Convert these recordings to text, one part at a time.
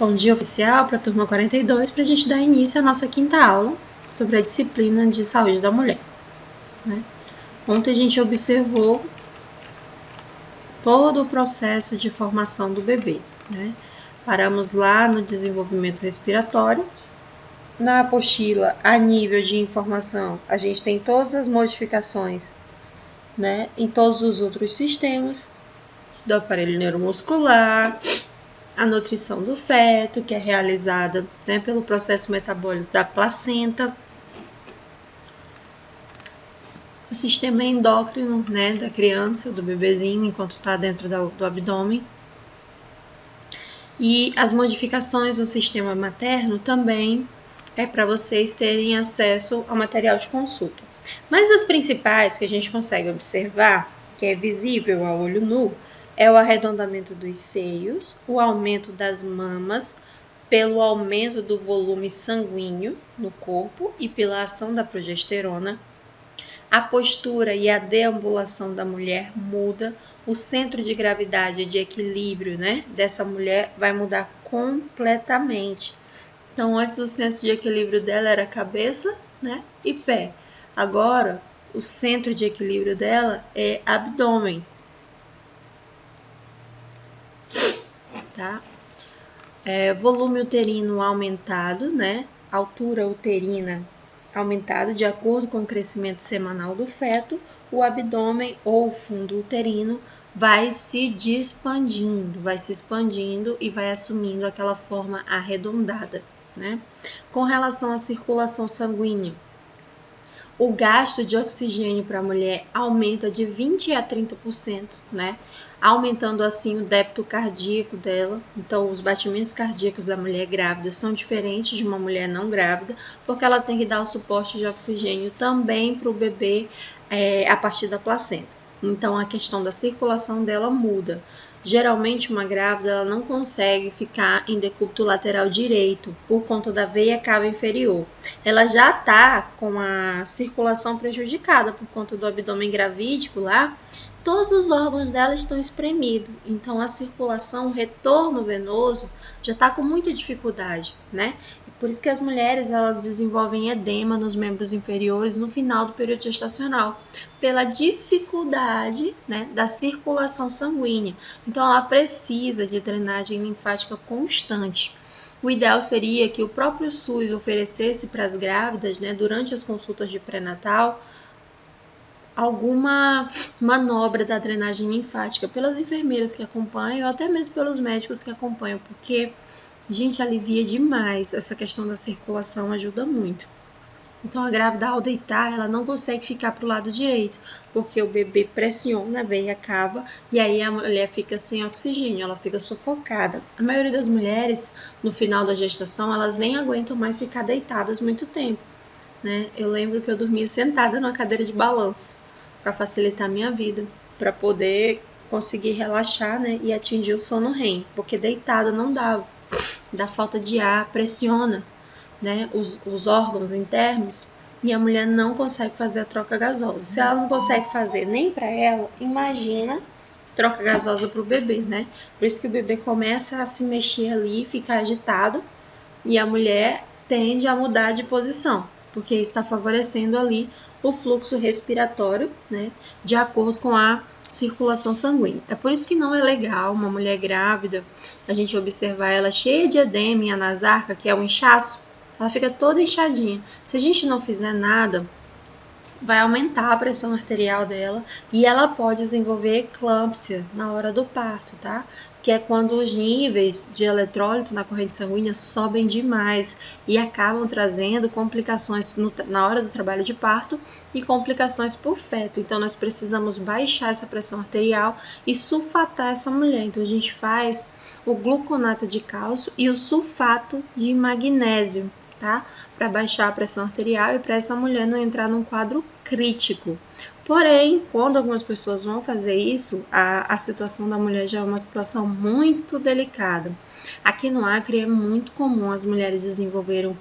Bom dia oficial para a turma 42, para a gente dar início à nossa quinta aula sobre a disciplina de saúde da mulher. Ontem a gente observou todo o processo de formação do bebê. Paramos lá no desenvolvimento respiratório. Na apostila, a nível de informação, a gente tem todas as modificações em todos os outros sistemas do aparelho neuromuscular, a nutrição do feto, que é realizada pelo processo metabólico da placenta, o sistema endócrino da criança, do bebezinho, enquanto está dentro do abdômen, e as modificações no sistema materno também é para vocês terem acesso ao material de consulta. Mas as principais que a gente consegue observar, que é visível a olho nu, é o arredondamento dos seios, o aumento das mamas pelo aumento do volume sanguíneo no corpo e pela ação da progesterona. A postura e a deambulação da mulher muda, o centro de gravidade e de equilíbrio dessa mulher vai mudar completamente. Então, antes o centro de equilíbrio dela era cabeça e pé. Agora, o centro de equilíbrio dela é abdômen. Volume uterino aumentado, altura uterina aumentada de acordo com o crescimento semanal do feto, o abdômen ou fundo uterino vai se expandindo e vai assumindo aquela forma arredondada. Com relação à circulação sanguínea, o gasto de oxigênio para a mulher aumenta de 20% a 30%, aumentando assim o débito cardíaco dela. Então, os batimentos cardíacos da mulher grávida são diferentes de uma mulher não grávida, porque ela tem que dar o suporte de oxigênio também para o bebê a partir da placenta. Então, a questão da circulação dela muda. Geralmente, uma grávida ela não consegue ficar em decúbito lateral direito por conta da veia cava inferior. Ela já está com a circulação prejudicada por conta do abdômen gravídico lá. Todos os órgãos dela estão espremidos, então a circulação, o retorno venoso já está com muita dificuldade, Por isso que as mulheres elas desenvolvem edema nos membros inferiores no final do período gestacional, pela dificuldade da circulação sanguínea. Então ela precisa de drenagem linfática constante. O ideal seria que o próprio SUS oferecesse para as grávidas, durante as consultas de pré-natal, alguma manobra da drenagem linfática pelas enfermeiras que acompanham, ou até mesmo pelos médicos que acompanham, porque, gente, alivia demais essa questão da circulação, ajuda muito. Então, a grávida, ao deitar, ela não consegue ficar para o lado direito, porque o bebê pressiona a veia cava e aí a mulher fica sem oxigênio, ela fica sufocada. A maioria das mulheres, no final da gestação, elas nem aguentam mais ficar deitadas muito tempo. Eu lembro que eu dormia sentada numa cadeira de balanço para facilitar a minha vida, para poder conseguir relaxar e atingir o sono REM, porque deitada não dava, dá falta de ar, pressiona os órgãos internos e a mulher não consegue fazer a troca gasosa. Se ela não consegue fazer nem para ela, imagina troca gasosa para o bebê, Por isso que o bebê começa a se mexer ali, ficar agitado e a mulher tende a mudar de posição, porque está favorecendo ali o fluxo respiratório, de acordo com a circulação sanguínea. É por isso que não é legal uma mulher grávida, a gente observar ela cheia de edema em anasarca, que é um inchaço, ela fica toda inchadinha. Se a gente não fizer nada, vai aumentar a pressão arterial dela e ela pode desenvolver eclâmpsia na hora do parto, Que é quando os níveis de eletrólito na corrente sanguínea sobem demais e acabam trazendo complicações na hora do trabalho de parto e complicações por feto. Então, nós precisamos baixar essa pressão arterial e sulfatar essa mulher. Então, a gente faz o gluconato de cálcio e o sulfato de magnésio, para baixar a pressão arterial e para essa mulher não entrar num quadro crítico. Porém, quando algumas pessoas vão fazer isso, a situação da mulher já é uma situação muito delicada. Aqui no Acre é muito comum as mulheres desenvolverem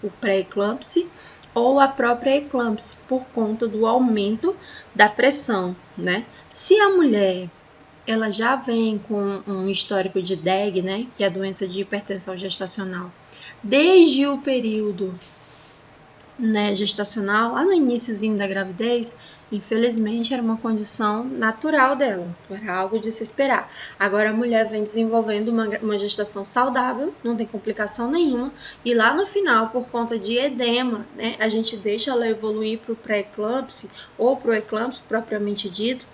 o pré-eclâmpsia ou a própria eclâmpsia por conta do aumento da pressão, Se a mulher ela já vem com um histórico de DEG, né, que é a doença de hipertensão gestacional, desde o período, né, gestacional, lá no iniciozinho da gravidez, infelizmente era uma condição natural dela, era algo de se esperar. Agora a mulher vem desenvolvendo uma gestação saudável, não tem complicação nenhuma, e lá no final, por conta de edema, né, a gente deixa ela evoluir para o pré-eclâmpsia ou para o eclâmpsia propriamente dito.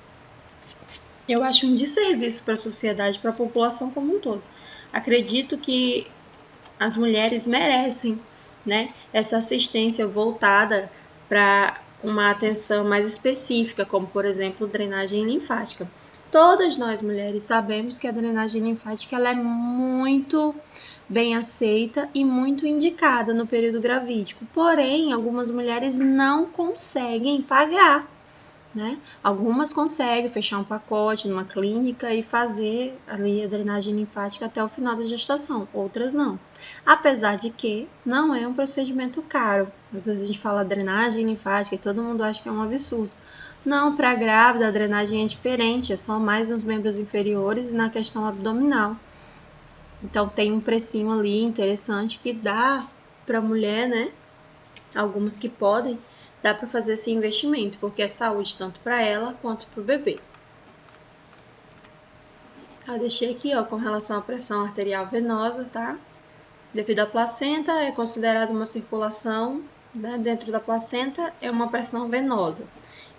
Eu acho um desserviço para a sociedade, para a população como um todo. Acredito que as mulheres merecem, né, essa assistência voltada para uma atenção mais específica, como, por exemplo, drenagem linfática. Todas nós mulheres sabemos que a drenagem linfática ela é muito bem aceita e muito indicada no período gravídico. Porém, algumas mulheres não conseguem pagar, né? Algumas conseguem fechar um pacote numa clínica e fazer ali a drenagem linfática até o final da gestação, outras não. Apesar de que não é um procedimento caro. Às vezes a gente fala drenagem linfática e todo mundo acha que é um absurdo. Não, para a grávida a drenagem é diferente, é só mais nos membros inferiores e na questão abdominal. Então tem um precinho ali interessante que dá para a mulher, né? Algumas que podem, dá para fazer esse investimento, porque é saúde tanto para ela quanto para o bebê. Eu deixei aqui, ó, com relação à pressão arterial venosa, tá? Devido à placenta, é considerada uma circulação, né? Dentro da placenta é uma pressão venosa.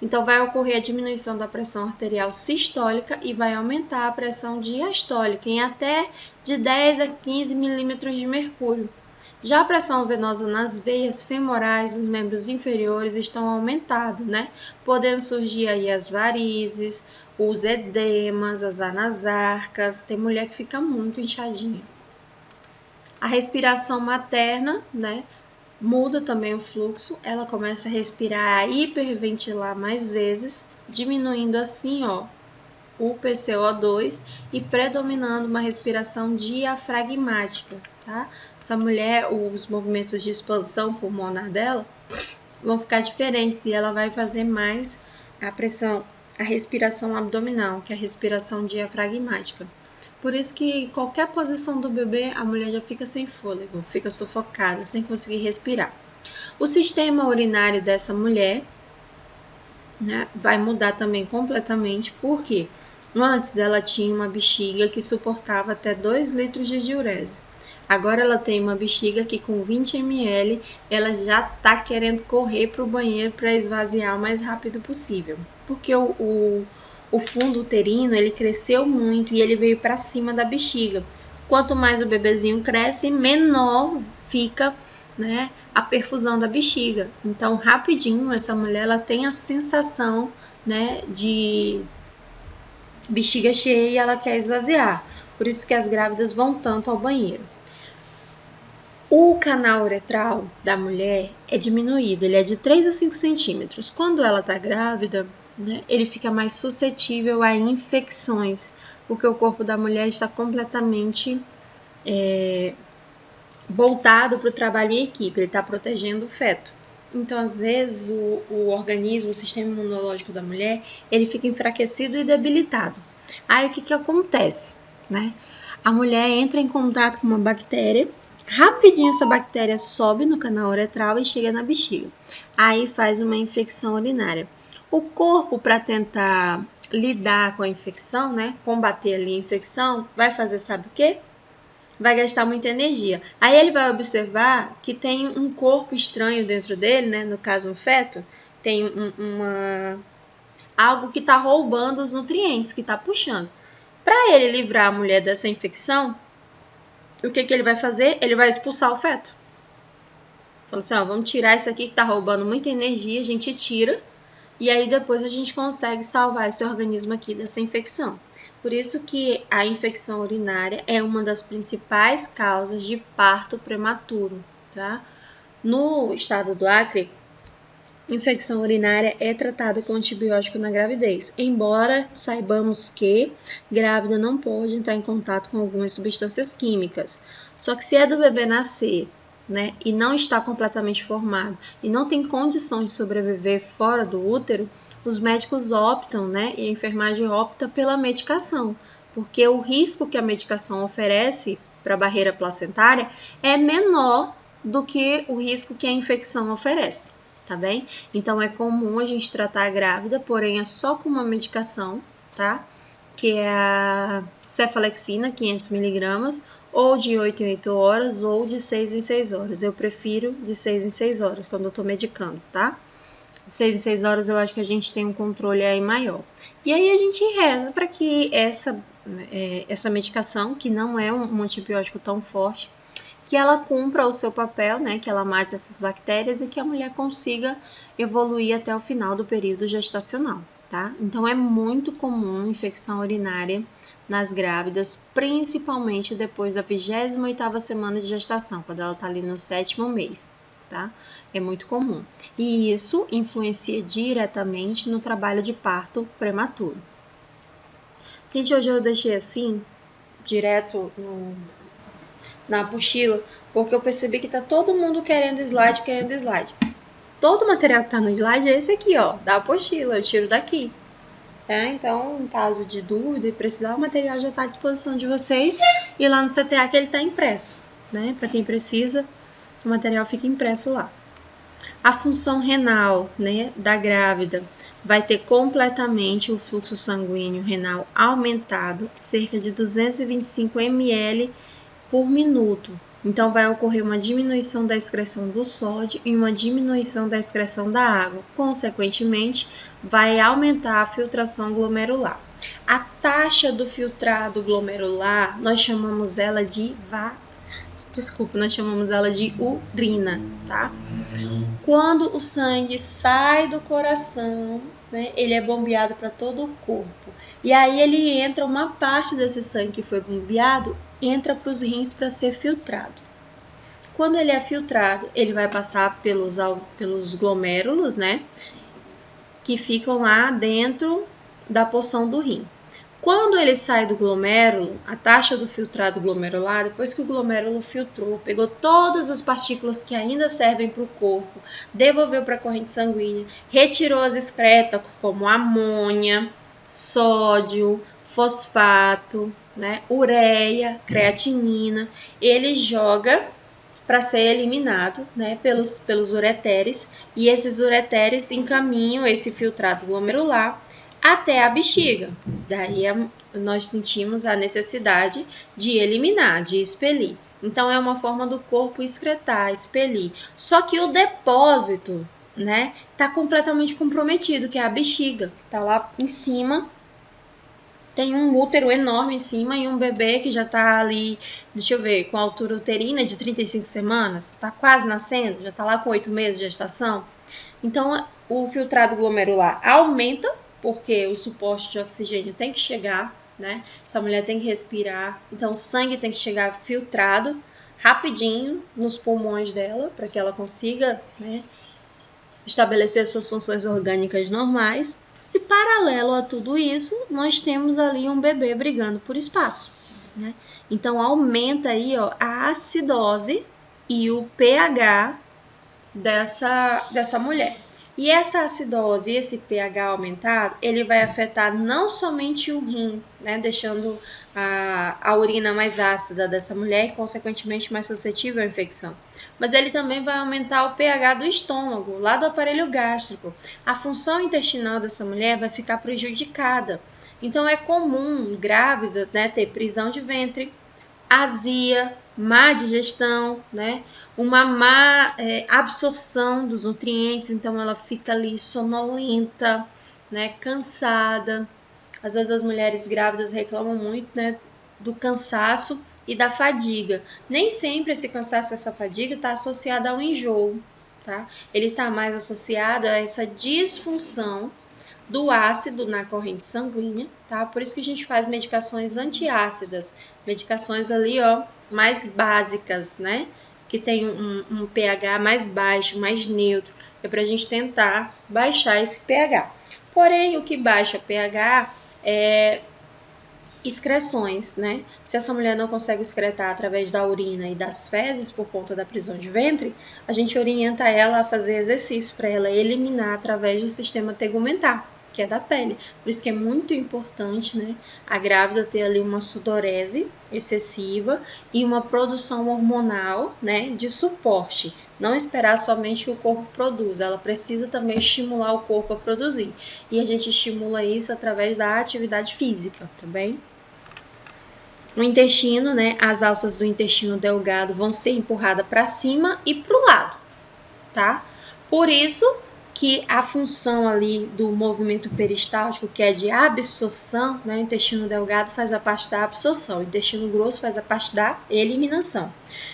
Então, vai ocorrer a diminuição da pressão arterial sistólica e vai aumentar a pressão diastólica em até de 10 a 15 milímetros de mercúrio. Já a pressão venosa nas veias femorais dos membros inferiores estão aumentada, né? Podendo surgir aí as varizes, os edemas, as anasarcas. Tem mulher que fica muito inchadinha. A respiração materna, né? Muda também o fluxo. Ela começa a respirar, a hiperventilar mais vezes, diminuindo assim, ó, o PCO2 e predominando uma respiração diafragmática, tá? Essa mulher, os movimentos de expansão pulmonar dela vão ficar diferentes e ela vai fazer mais a respiração abdominal, que é a respiração diafragmática. Por isso que qualquer posição do bebê, a mulher já fica sem fôlego, fica sufocada, sem conseguir respirar. O sistema urinário dessa mulher, né, vai mudar também completamente, porque antes ela tinha uma bexiga que suportava até 2 litros de diurese. Agora ela tem uma bexiga que com 20 ml ela já está querendo correr para o banheiro para esvaziar o mais rápido possível. Porque o fundo uterino ele cresceu muito e ele veio para cima da bexiga. Quanto mais o bebezinho cresce, menor fica, né, a perfusão da bexiga. Então, rapidinho, essa mulher ela tem a sensação, né, de bexiga cheia e ela quer esvaziar. Por isso que as grávidas vão tanto ao banheiro. O canal uretral da mulher é diminuído, ele é de 3 a 5 centímetros. Quando ela está grávida, né, ele fica mais suscetível a infecções, porque o corpo da mulher está completamente voltado para o trabalho em equipe, ele está protegendo o feto. Então, às vezes, o organismo, o sistema imunológico da mulher, ele fica enfraquecido e debilitado. Aí, o que acontece, né? A mulher entra em contato com uma bactéria, rapidinho essa bactéria sobe no canal uretral e chega na bexiga. Aí faz uma infecção urinária. O corpo, para tentar lidar com a infecção, né, combater ali a infecção, vai fazer sabe o quê? Vai gastar muita energia. Aí ele vai observar que tem um corpo estranho dentro dele, né, no caso um feto, tem algo que está roubando os nutrientes, que está puxando. Para ele livrar a mulher dessa infecção, o que ele vai fazer? Ele vai expulsar o feto. Fala assim, ó, vamos tirar isso aqui que está roubando muita energia, a gente tira, e aí depois a gente consegue salvar esse organismo aqui dessa infecção. Por isso que a infecção urinária é uma das principais causas de parto prematuro, tá? No estado do Acre, infecção urinária é tratada com antibiótico na gravidez, embora saibamos que grávida não pode entrar em contato com algumas substâncias químicas. Só que se é do bebê nascer né, e não está completamente formado e não tem condições de sobreviver fora do útero, os médicos optam, né, e a enfermagem opta pela medicação, porque o risco que a medicação oferece para a barreira placentária é menor do que o risco que a infecção oferece, tá bem? Então é comum a gente tratar a grávida, porém é só com uma medicação, tá? Que é a cefalexina, 500 mg, ou de 8 em 8 horas, ou de 6 em 6 horas. Eu prefiro de 6 em 6 horas, quando eu tô medicando, tá? De 6 em 6 horas eu acho que a gente tem um controle aí maior. E aí a gente reza para que essa medicação, que não é um antibiótico tão forte, que ela cumpra o seu papel, né, que ela mate essas bactérias e que a mulher consiga evoluir até o final do período gestacional, tá? Então é muito comum infecção urinária nas grávidas, principalmente depois da 28ª semana de gestação, quando ela tá ali no 7º mês, tá? É muito comum. E isso influencia diretamente no trabalho de parto prematuro. Gente, hoje eu deixei assim, direto na apostila, porque eu percebi que tá todo mundo querendo slide. Todo o material que tá no slide é esse aqui, ó, da apostila, eu tiro daqui. Tá? Então, em caso de dúvida e precisar, o material já está à disposição de vocês e lá no CTA que ele está impresso, né? Para quem precisa, o material fica impresso lá. A função renal, né, da grávida vai ter completamente o fluxo sanguíneo renal aumentado, cerca de 225 ml por minuto. Então, vai ocorrer uma diminuição da excreção do sódio e uma diminuição da excreção da água. Consequentemente, vai aumentar a filtração glomerular. A taxa do filtrado glomerular, nós chamamos ela de urina, tá? Quando o sangue sai do coração, né, ele é bombeado para todo o corpo. E aí ele entra, uma parte desse sangue que foi bombeado, entra para os rins para ser filtrado. Quando ele é filtrado, ele vai passar pelos glomérulos, né, que ficam lá dentro da porção do rim. Quando ele sai do glomérulo, a taxa do filtrado glomerular, depois que o glomérulo filtrou, pegou todas as partículas que ainda servem para o corpo, devolveu para a corrente sanguínea, retirou as excretas, como amônia, sódio, fosfato, né, ureia, creatinina, ele joga para ser eliminado, né, pelos ureteres, e esses ureteres encaminham esse filtrado glomerular até a bexiga. Daí nós sentimos a necessidade de eliminar, de expelir. Então é uma forma do corpo excretar, expelir. Só que o depósito, né, tá completamente comprometido, que é a bexiga, que tá lá em cima. Tem um útero enorme em cima e um bebê que já tá ali, deixa eu ver, com a altura uterina de 35 semanas, tá quase nascendo, já tá lá com 8 meses de gestação. Então o filtrado glomerular aumenta, porque o suporte de oxigênio tem que chegar, né? Essa mulher tem que respirar, então o sangue tem que chegar filtrado rapidinho nos pulmões dela, para que ela consiga, né, estabelecer suas funções orgânicas normais. E paralelo a tudo isso, nós temos ali um bebê brigando por espaço, né? Então aumenta aí, ó, a acidose e o pH dessa mulher. E essa acidose e esse pH aumentado, ele vai afetar não somente o rim, né, deixando a urina mais ácida dessa mulher e, consequentemente, mais suscetível à infecção. Mas ele também vai aumentar o pH do estômago, lá do aparelho gástrico. A função intestinal dessa mulher vai ficar prejudicada. Então, é comum, grávida, né, ter prisão de ventre, azia, má digestão, né? Uma má absorção dos nutrientes, então ela fica ali sonolenta, né? Cansada. Às vezes as mulheres grávidas reclamam muito, né, do cansaço e da fadiga. Nem sempre esse cansaço e essa fadiga está associada ao enjoo, tá? Ele está mais associado a essa disfunção do ácido na corrente sanguínea, tá? Por isso que a gente faz medicações antiácidas, medicações ali, ó, mais básicas, né? Que tem um pH mais baixo, mais neutro, é pra gente tentar baixar esse pH. Porém, o que baixa pH excreções, né? Se essa mulher não consegue excretar através da urina e das fezes por conta da prisão de ventre, a gente orienta ela a fazer exercício para ela eliminar através do sistema tegumentar, que é da pele. Por isso que é muito importante, né, a grávida ter ali uma sudorese excessiva e uma produção hormonal, né, de suporte. Não esperar somente que o corpo produza, ela precisa também estimular o corpo a produzir. E a gente estimula isso através da atividade física, tá bem? O intestino, né, as alças do intestino delgado vão ser empurradas para cima e para o lado, tá? Por isso que a função ali do movimento peristáltico, que é de absorção, né, o intestino delgado faz a parte da absorção, o intestino grosso faz a parte da eliminação.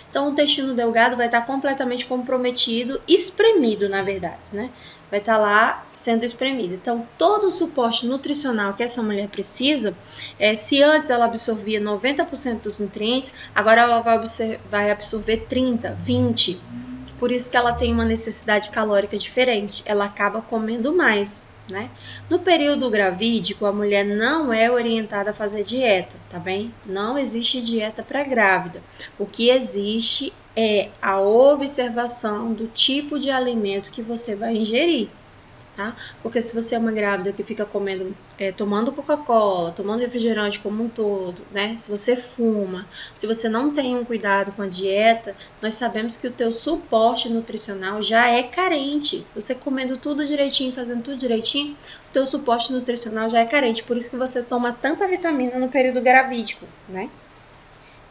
Então, o intestino delgado vai estar completamente comprometido, espremido, na verdade, né? Vai estar lá sendo espremido. Então, todo o suporte nutricional que essa mulher precisa, se antes ela absorvia 90% dos nutrientes, agora ela vai absorver 30%, 20%. Por isso que ela tem uma necessidade calórica diferente, ela acaba comendo mais, né? No período gravídico, a mulher não é orientada a fazer dieta, tá bem? Não existe dieta para grávida. O que existe é a observação do tipo de alimento que você vai ingerir, tá? Porque se você é uma grávida que fica comendo, tomando Coca-Cola, tomando refrigerante como um todo, né? Se você fuma, se você não tem um cuidado com a dieta, nós sabemos que o teu suporte nutricional já é carente. Você comendo tudo direitinho, fazendo tudo direitinho, o teu suporte nutricional já é carente. Por isso que você toma tanta vitamina no período gravídico, né?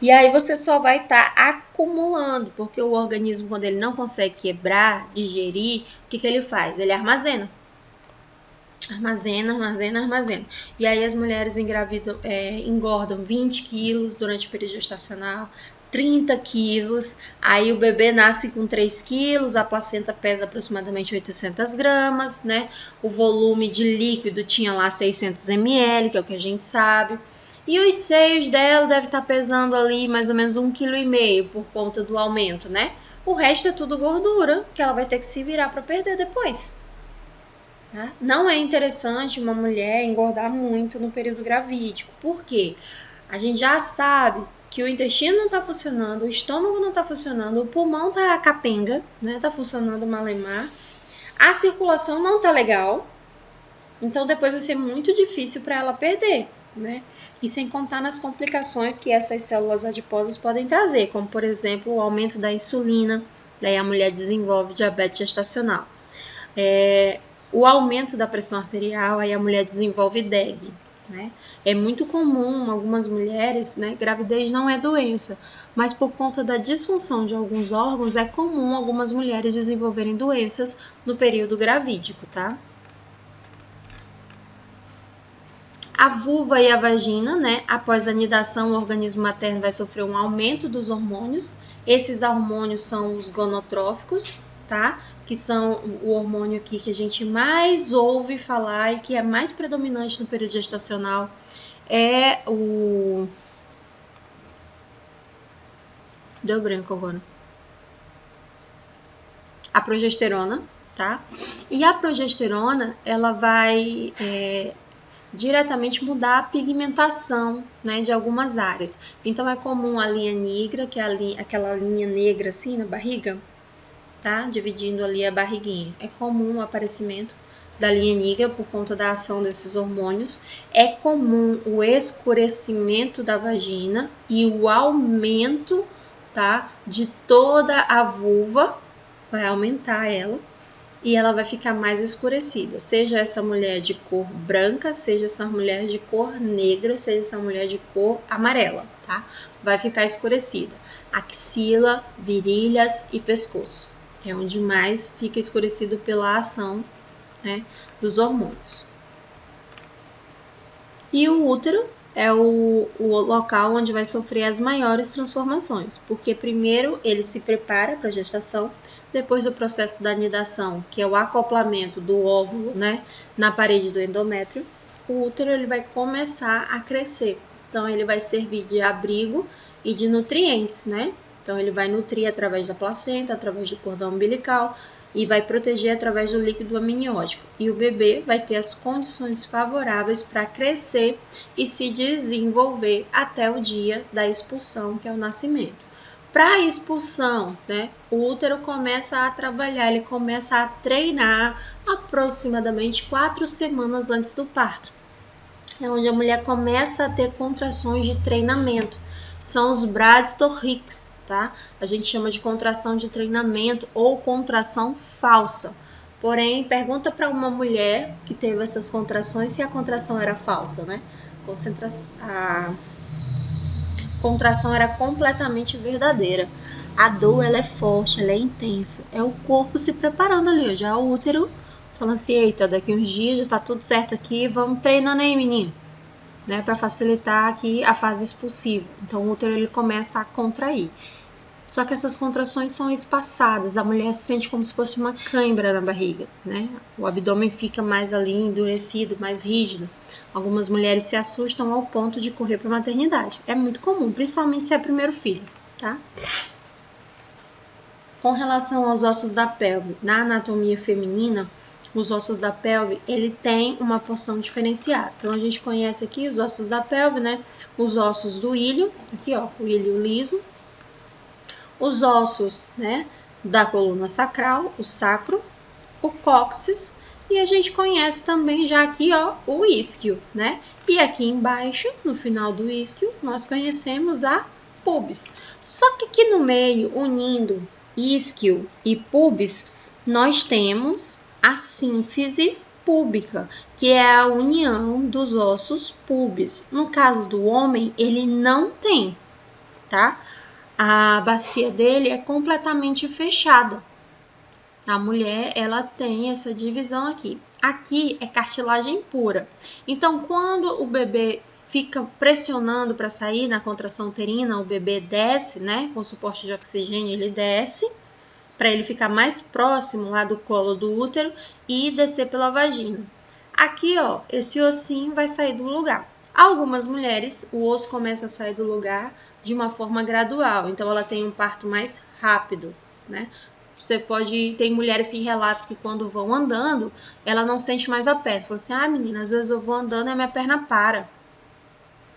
E aí você só vai estar acumulando, porque o organismo, quando ele não consegue quebrar, digerir, o que ele faz? Ele armazena. Armazena. E aí as mulheres engordam 20 quilos durante o período gestacional, 30 quilos, aí o bebê nasce com 3 quilos, a placenta pesa aproximadamente 800 gramas, né? O volume de líquido tinha lá 600 ml, que é o que a gente sabe. E os seios dela devem estar pesando ali mais ou menos 1,5 kg por conta do aumento, né? O resto é tudo gordura, que ela vai ter que se virar para perder depois. Tá? Não é interessante uma mulher engordar muito no período gravídico. Por quê? A gente já sabe que o intestino não está funcionando, o estômago não está funcionando, o pulmão está capenga, né? Está funcionando malemar. A circulação não está legal. Então depois vai ser muito difícil para ela perder, né? E sem contar nas complicações que essas células adiposas podem trazer, como por exemplo o aumento da insulina, daí a mulher desenvolve diabetes gestacional. O aumento da pressão arterial, aí a mulher desenvolve DEG, né? É muito comum algumas mulheres, né? Gravidez não é doença, mas por conta da disfunção de alguns órgãos é comum algumas mulheres desenvolverem doenças no período gravídico, tá? A vulva e a vagina, né? Após a anidação, o organismo materno vai sofrer um aumento dos hormônios. Esses hormônios são os gonotróficos, tá? Que são o hormônio aqui que a gente mais ouve falar e que é mais predominante no período gestacional, é o... Deu branco agora. A progesterona, tá? E a progesterona, ela vai diretamente mudar a pigmentação, né, de algumas áreas. Então é comum a linha negra, que é aquela linha negra assim na barriga, tá? Dividindo ali a barriguinha. É comum o aparecimento da linha negra por conta da ação desses hormônios. É comum o escurecimento da vagina e o aumento, tá, de toda a vulva, vai aumentar ela. E ela vai ficar mais escurecida, seja essa mulher de cor branca, seja essa mulher de cor negra, seja essa mulher de cor amarela, tá? Vai ficar escurecida. Axila, virilhas e pescoço. É onde mais fica escurecido pela ação, né, dos hormônios. E o útero é o local onde vai sofrer as maiores transformações, porque primeiro ele se prepara para a gestação, depois do processo da anidação, que é o acoplamento do óvulo, né, na parede do endométrio, o útero ele vai começar a crescer. Então ele vai servir de abrigo e de nutrientes, né? Então ele vai nutrir através da placenta, através do cordão umbilical, e vai proteger através do líquido amniótico. E o bebê vai ter as condições favoráveis para crescer e se desenvolver até o dia da expulsão, que é o nascimento. Para a expulsão, né, o útero começa a trabalhar, ele começa a treinar aproximadamente 4 semanas antes do parto. É onde a mulher começa a ter contrações de treinamento. São os Brastorrix, tá? A gente chama de contração de treinamento ou contração falsa. Porém, pergunta para uma mulher que teve essas contrações se a contração era falsa, né? A contração era completamente verdadeira. A dor, ela é forte, ela é intensa. É o corpo se preparando ali, ó. Já o útero falando assim, eita, daqui uns dias já tá tudo certo aqui, vamos treinando aí, menino, né, para facilitar aqui a fase expulsiva. Então o útero ele começa a contrair. Só que essas contrações são espaçadas, a mulher se sente como se fosse uma cãibra na barriga, né? O abdômen fica mais ali endurecido, mais rígido. Algumas mulheres se assustam ao ponto de correr para a maternidade. É muito comum, principalmente se é primeiro filho, tá? Com relação aos ossos da pelve, na anatomia feminina, os ossos da pelve, ele tem uma porção diferenciada. Então, a gente conhece aqui os ossos da pelve, né? Os ossos do ilho, aqui ó, o ilho liso. Os ossos, né, da coluna sacral, o sacro, o cóccix. E a gente conhece também já aqui, ó, o isquio, né? E aqui embaixo, no final do isquio, nós conhecemos a pubis. Só que aqui no meio, unindo isquio e pubis, nós temos a sínfise púbica, que é a união dos ossos pubis. No caso do homem, ele não tem, tá? A bacia dele é completamente fechada. A mulher, ela tem essa divisão aqui. Aqui é cartilagem pura. Então, quando o bebê fica pressionando para sair na contração uterina, o bebê desce, né? Com suporte de oxigênio, ele desce para ele ficar mais próximo lá do colo do útero e descer pela vagina. Aqui, ó, esse ossinho vai sair do lugar. Algumas mulheres, o osso começa a sair do lugar de uma forma gradual, então ela tem um parto mais rápido, né? Tem mulheres que relatam que quando vão andando, ela não sente mais a perna. Fala assim, menina, às vezes eu vou andando e a minha perna para.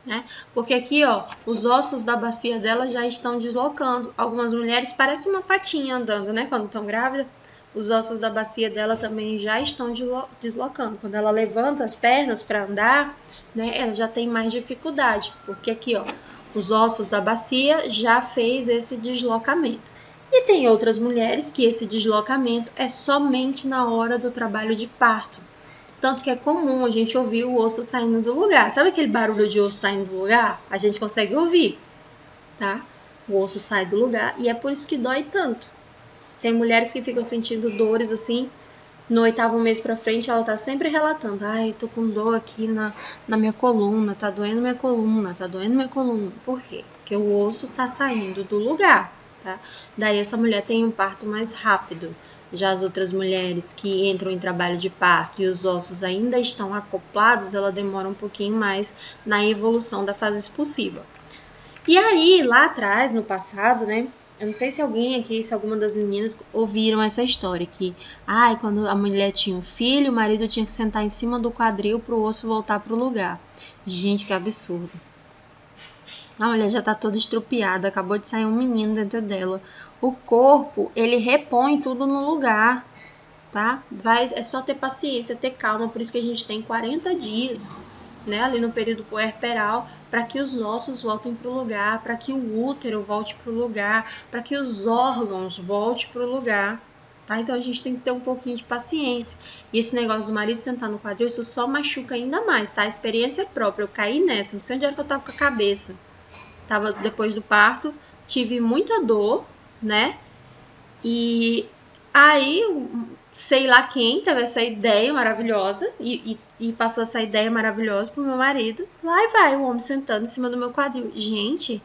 Né? Porque aqui, ó, os ossos da bacia dela já estão deslocando. Algumas mulheres parecem uma patinha andando, né? Quando estão grávidas, os ossos da bacia dela também já estão deslocando. Quando ela levanta as pernas para andar, né? Ela já tem mais dificuldade, porque aqui, ó, os ossos da bacia já fez esse deslocamento. E tem outras mulheres que esse deslocamento é somente na hora do trabalho de parto. Tanto que é comum a gente ouvir o osso saindo do lugar. Sabe aquele barulho de osso saindo do lugar? A gente consegue ouvir, tá? O osso sai do lugar e é por isso que dói tanto. Tem mulheres que ficam sentindo dores assim, no 8º mês pra frente, ela tá sempre relatando. Eu tô com dor aqui na minha coluna, tá doendo minha coluna, tá doendo minha coluna. Por quê? Porque o osso tá saindo do lugar, tá? Daí essa mulher tem um parto mais rápido. Já as outras mulheres que entram em trabalho de parto e os ossos ainda estão acoplados, ela demora um pouquinho mais na evolução da fase expulsiva. E aí, lá atrás, no passado, né? Eu não sei se alguém aqui, se alguma das meninas ouviram essa história que, quando a mulher tinha um filho, o marido tinha que sentar em cima do quadril para o osso voltar para o lugar. Gente, que absurdo. A mulher já tá toda estrupiada, acabou de sair um menino dentro dela. O corpo, ele repõe tudo no lugar, tá? É só ter paciência, ter calma, por isso que a gente tem 40 dias, né, ali no período puerperal, para que os ossos voltem para o lugar, para que o útero volte para o lugar, para que os órgãos voltem para o lugar, tá? Então a gente tem que ter um pouquinho de paciência. E esse negócio do marido sentar no quadril, isso só machuca ainda mais, tá? A experiência própria, eu caí nessa, não sei onde era que eu tava com a cabeça. Tava depois do parto, tive muita dor, né? E aí, sei lá quem teve essa ideia maravilhosa e passou essa ideia maravilhosa pro meu marido. Lá vai o homem sentando em cima do meu quadril. Gente,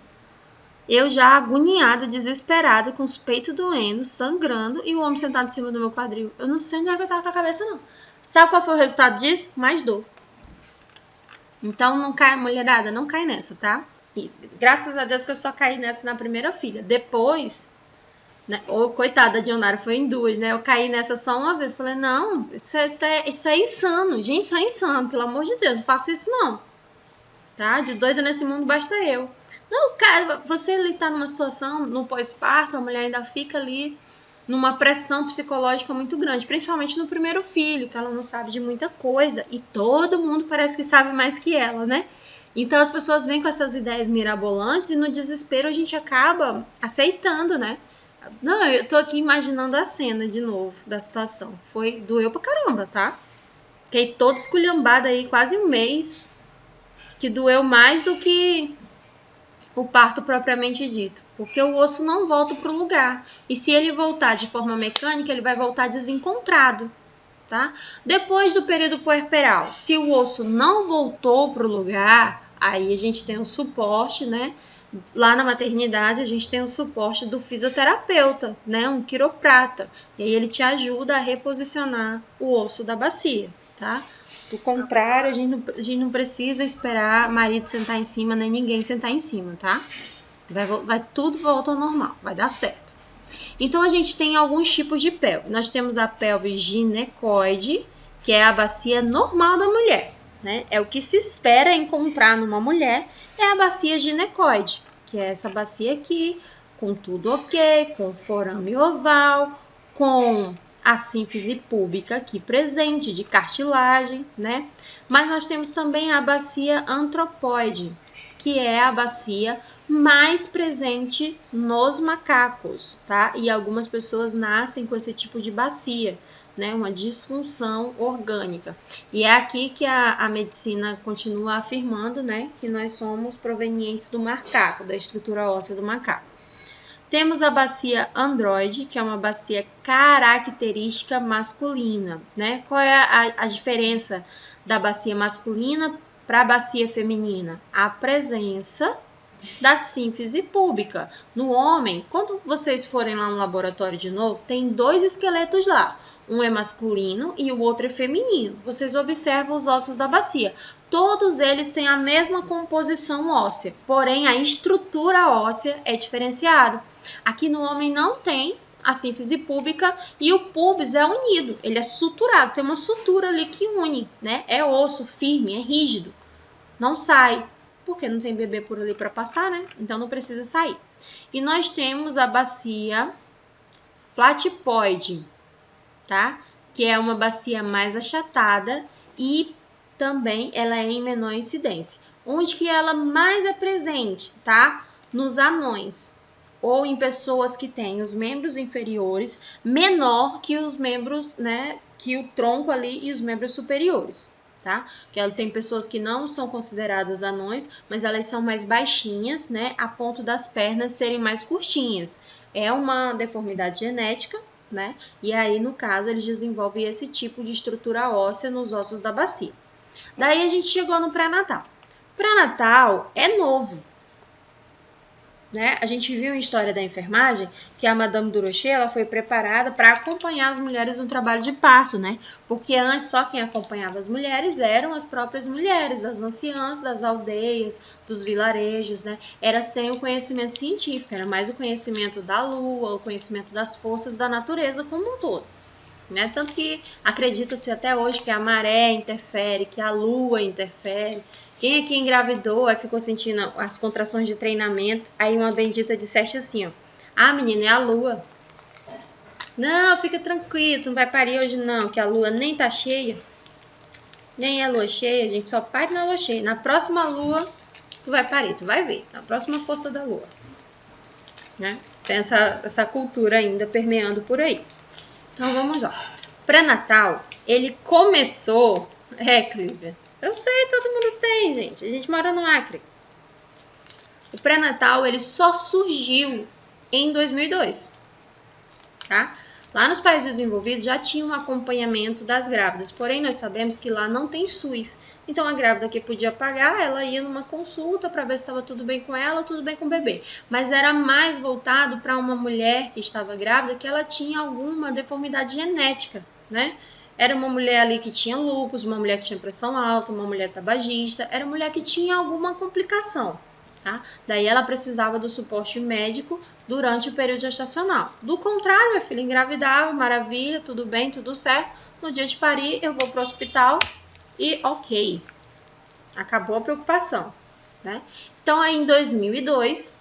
eu já agoniada, desesperada, com os peitos doendo, sangrando, e o homem sentado em cima do meu quadril. Eu não sei onde era que eu tava com a cabeça, não. Sabe qual foi o resultado disso? Mais dor. Então, não cai, mulherada, não cai nessa, tá? E graças a Deus que eu só caí nessa na primeira filha. Depois, né? Ou, coitada de Onara, foi em 2, né? Eu caí nessa só uma vez. Falei, não, isso é insano. Gente, isso é insano. Pelo amor de Deus, não faço isso não. Tá? De doida nesse mundo basta eu. Não, cara, você ali tá numa situação, no pós-parto, a mulher ainda fica ali numa pressão psicológica muito grande, principalmente no primeiro filho, que ela não sabe de muita coisa, e todo mundo parece que sabe mais que ela, né? Então as pessoas vêm com essas ideias mirabolantes e no desespero a gente acaba aceitando, né? Não, eu tô aqui imaginando a cena de novo da situação. Doeu pra caramba, tá? Fiquei toda esculhambada aí quase um mês, que doeu mais do que o parto propriamente dito, porque o osso não volta para o lugar. E se ele voltar de forma mecânica, ele vai voltar desencontrado, tá? Depois do período puerperal, se o osso não voltou para o lugar, aí a gente tem o suporte, né? Lá na maternidade, a gente tem o suporte do fisioterapeuta, né? Um quiroprata. E aí ele te ajuda a reposicionar o osso da bacia, tá? Do contrário, a gente não precisa esperar marido sentar em cima, nem ninguém sentar em cima, tá? Tudo volta ao normal, vai dar certo. Então, a gente tem alguns tipos de pelve. Nós temos a pelve ginecoide, que é a bacia normal da mulher, né? É o que se espera encontrar numa mulher, é a bacia ginecoide, que é essa bacia aqui, com tudo ok, com forame oval, com a sínfise púbica aqui presente, de cartilagem, né? Mas nós temos também a bacia antropoide, que é a bacia mais presente nos macacos, tá? E algumas pessoas nascem com esse tipo de bacia, né? Uma disfunção orgânica. E é aqui que a medicina continua afirmando, né? Que nós somos provenientes do macaco, da estrutura óssea do macaco. Temos a bacia androide, que é uma bacia característica masculina, né? Qual é a diferença da bacia masculina para a bacia feminina? A presença da sínfise púbica. No homem, quando vocês forem lá no laboratório de novo, tem 2 esqueletos lá. Um é masculino e o outro é feminino. Vocês observam os ossos da bacia. Todos eles têm a mesma composição óssea, porém a estrutura óssea é diferenciada. Aqui no homem não tem a sínfise púbica e o púbis é unido, ele é suturado, tem uma sutura ali que une, né? É osso firme, é rígido, não sai, porque não tem bebê por ali para passar, né? Então não precisa sair. E nós temos a bacia platipoide, tá? Que é uma bacia mais achatada e também ela é em menor incidência. Onde que ela mais é presente, tá? Nos anões ou em pessoas que têm os membros inferiores menor que os membros, né? Que o tronco ali e os membros superiores, tá? Porque ela tem pessoas que não são consideradas anões, mas elas são mais baixinhas, né? A ponto das pernas serem mais curtinhas. É uma deformidade genética, né? E aí, no caso, eles desenvolvem esse tipo de estrutura óssea nos ossos da bacia. Daí a gente chegou no pré-natal. Pré-natal é novo, né? A gente viu em História da Enfermagem que a Madame Durocher ela foi preparada para acompanhar as mulheres no trabalho de parto, né? Porque antes só quem acompanhava as mulheres eram as próprias mulheres, as anciãs das aldeias, dos vilarejos, né? Era sem o conhecimento científico, era mais o conhecimento da lua, o conhecimento das forças da natureza como um todo, né? Tanto que acredita-se até hoje que a maré interfere, que a lua interfere. Quem aqui engravidou, aí ficou sentindo as contrações de treinamento, aí uma bendita disseste assim, ó, ah, menina, é a lua. Não, fica tranquilo, tu não vai parir hoje não, que a lua nem tá cheia, nem é lua cheia, a gente só pare na lua cheia. Na próxima lua, tu vai parir, tu vai ver, na próxima força da lua, né? Tem essa cultura ainda permeando por aí. Então, vamos lá. Pré-natal, ele começou... Clívia, eu sei, todo mundo tem, gente. A gente mora no Acre. O pré-natal, ele só surgiu em 2002, tá? Lá nos países desenvolvidos já tinha um acompanhamento das grávidas, porém nós sabemos que lá não tem SUS. Então a grávida que podia pagar, ela ia numa consulta para ver se estava tudo bem com ela ou tudo bem com o bebê. Mas era mais voltado para uma mulher que estava grávida que ela tinha alguma deformidade genética, né? Era uma mulher ali que tinha lúpus, uma mulher que tinha pressão alta, uma mulher tabagista, era uma mulher que tinha alguma complicação, tá? Daí ela precisava do suporte médico durante o período gestacional. Do contrário, minha filha engravidava, maravilha, tudo bem, tudo certo. No dia de parir, eu vou para o hospital e ok, acabou a preocupação, né? Então, aí em 2002,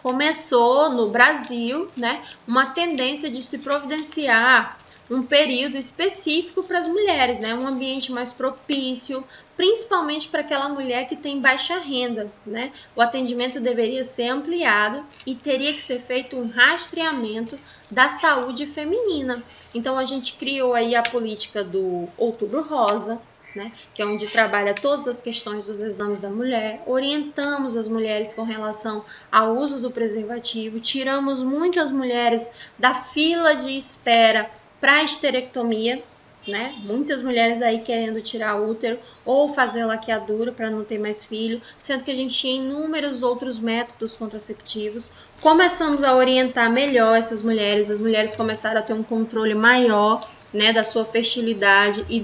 começou no Brasil, né, uma tendência de se providenciar um período específico para as mulheres, né, um ambiente mais propício, principalmente para aquela mulher que tem baixa renda, né? O atendimento deveria ser ampliado e teria que ser feito um rastreamento da saúde feminina. Então a gente criou aí a política do Outubro Rosa, né, que é onde trabalha todas as questões dos exames da mulher, orientamos as mulheres com relação ao uso do preservativo, tiramos muitas mulheres da fila de espera para a esterectomia, né? Muitas mulheres aí querendo tirar o útero ou fazer laqueadura para não ter mais filho, sendo que a gente tinha inúmeros outros métodos contraceptivos. Começamos a orientar melhor essas mulheres, as mulheres começaram a ter um controle maior, né, da sua fertilidade e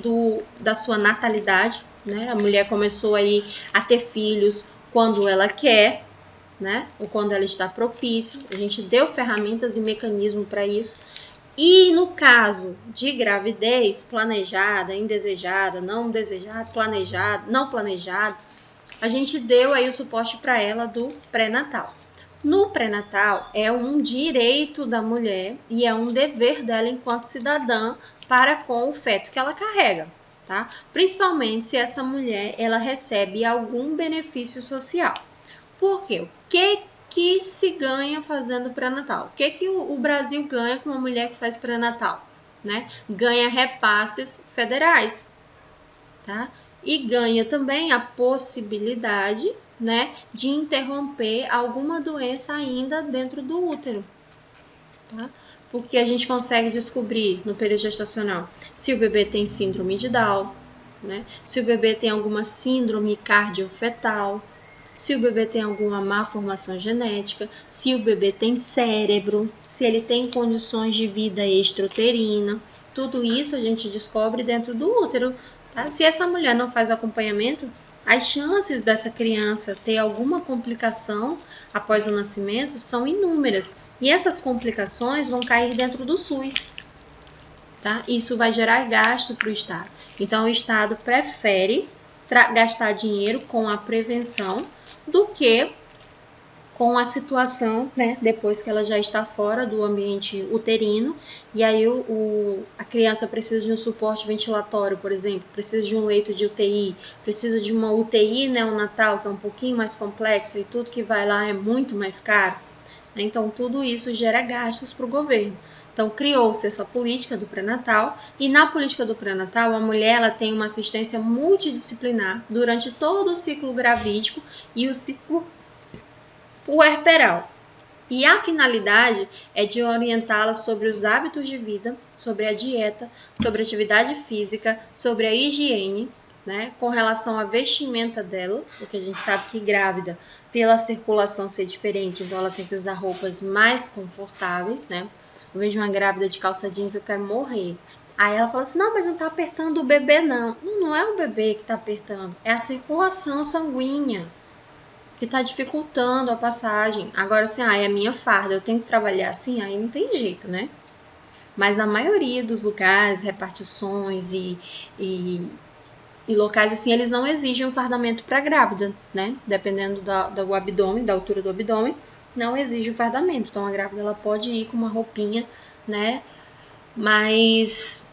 da sua natalidade, né? A mulher começou aí a ter filhos quando ela quer, né? Ou quando ela está propícia. A gente deu ferramentas e mecanismos para isso. E no caso de gravidez planejada, indesejada, não desejada, planejada, não planejada, a gente deu aí o suporte para ela do pré-natal. No pré-natal é um direito da mulher e é um dever dela enquanto cidadã para com o feto que ela carrega, tá? Principalmente se essa mulher ela recebe algum benefício social. Por quê? O que se ganha fazendo pré-natal? O que o Brasil ganha com uma mulher que faz pré-natal? Né? Ganha repasses federais, tá? E ganha também a possibilidade, né, de interromper alguma doença ainda dentro do útero, tá? Porque a gente consegue descobrir no período gestacional se o bebê tem síndrome de Down, né? Se o bebê tem alguma síndrome cardiofetal, se o bebê tem alguma má formação genética, se o bebê tem cérebro, se ele tem condições de vida extrauterina, tudo isso a gente descobre dentro do útero, tá? Se essa mulher não faz o acompanhamento, as chances dessa criança ter alguma complicação após o nascimento são inúmeras. E essas complicações vão cair dentro do SUS, tá? Isso vai gerar gasto para o Estado. Então, o Estado prefere gastar dinheiro com a prevenção do que com a situação, né, depois que ela já está fora do ambiente uterino, e aí a criança precisa de um suporte ventilatório, por exemplo, precisa de um leito de UTI, precisa de uma UTI neonatal, que é um pouquinho mais complexa, e tudo que vai lá é muito mais caro, né? Então, tudo isso gera gastos para o governo. Então, criou-se essa política do pré-natal, e na política do pré-natal, a mulher ela tem uma assistência multidisciplinar durante todo o ciclo gravídico e o ciclo puerperal. E a finalidade é de orientá-la sobre os hábitos de vida, sobre a dieta, sobre a atividade física, sobre a higiene, né, com relação à vestimenta dela, porque a gente sabe que grávida, pela circulação ser diferente, então ela tem que usar roupas mais confortáveis, né? Eu vejo uma grávida de calça jeans, eu quero morrer. Aí ela fala assim, não, mas não tá apertando o bebê, não. Não é o bebê que tá apertando, é a circulação sanguínea que tá dificultando a passagem. Agora, assim, é a minha farda, eu tenho que trabalhar assim, aí não tem jeito, né? Mas a maioria dos lugares, repartições e locais, assim, eles não exigem um fardamento para grávida, né? Dependendo do abdômen, da altura do abdômen, não exige o fardamento. Então, a grávida ela pode ir com uma roupinha, né, mais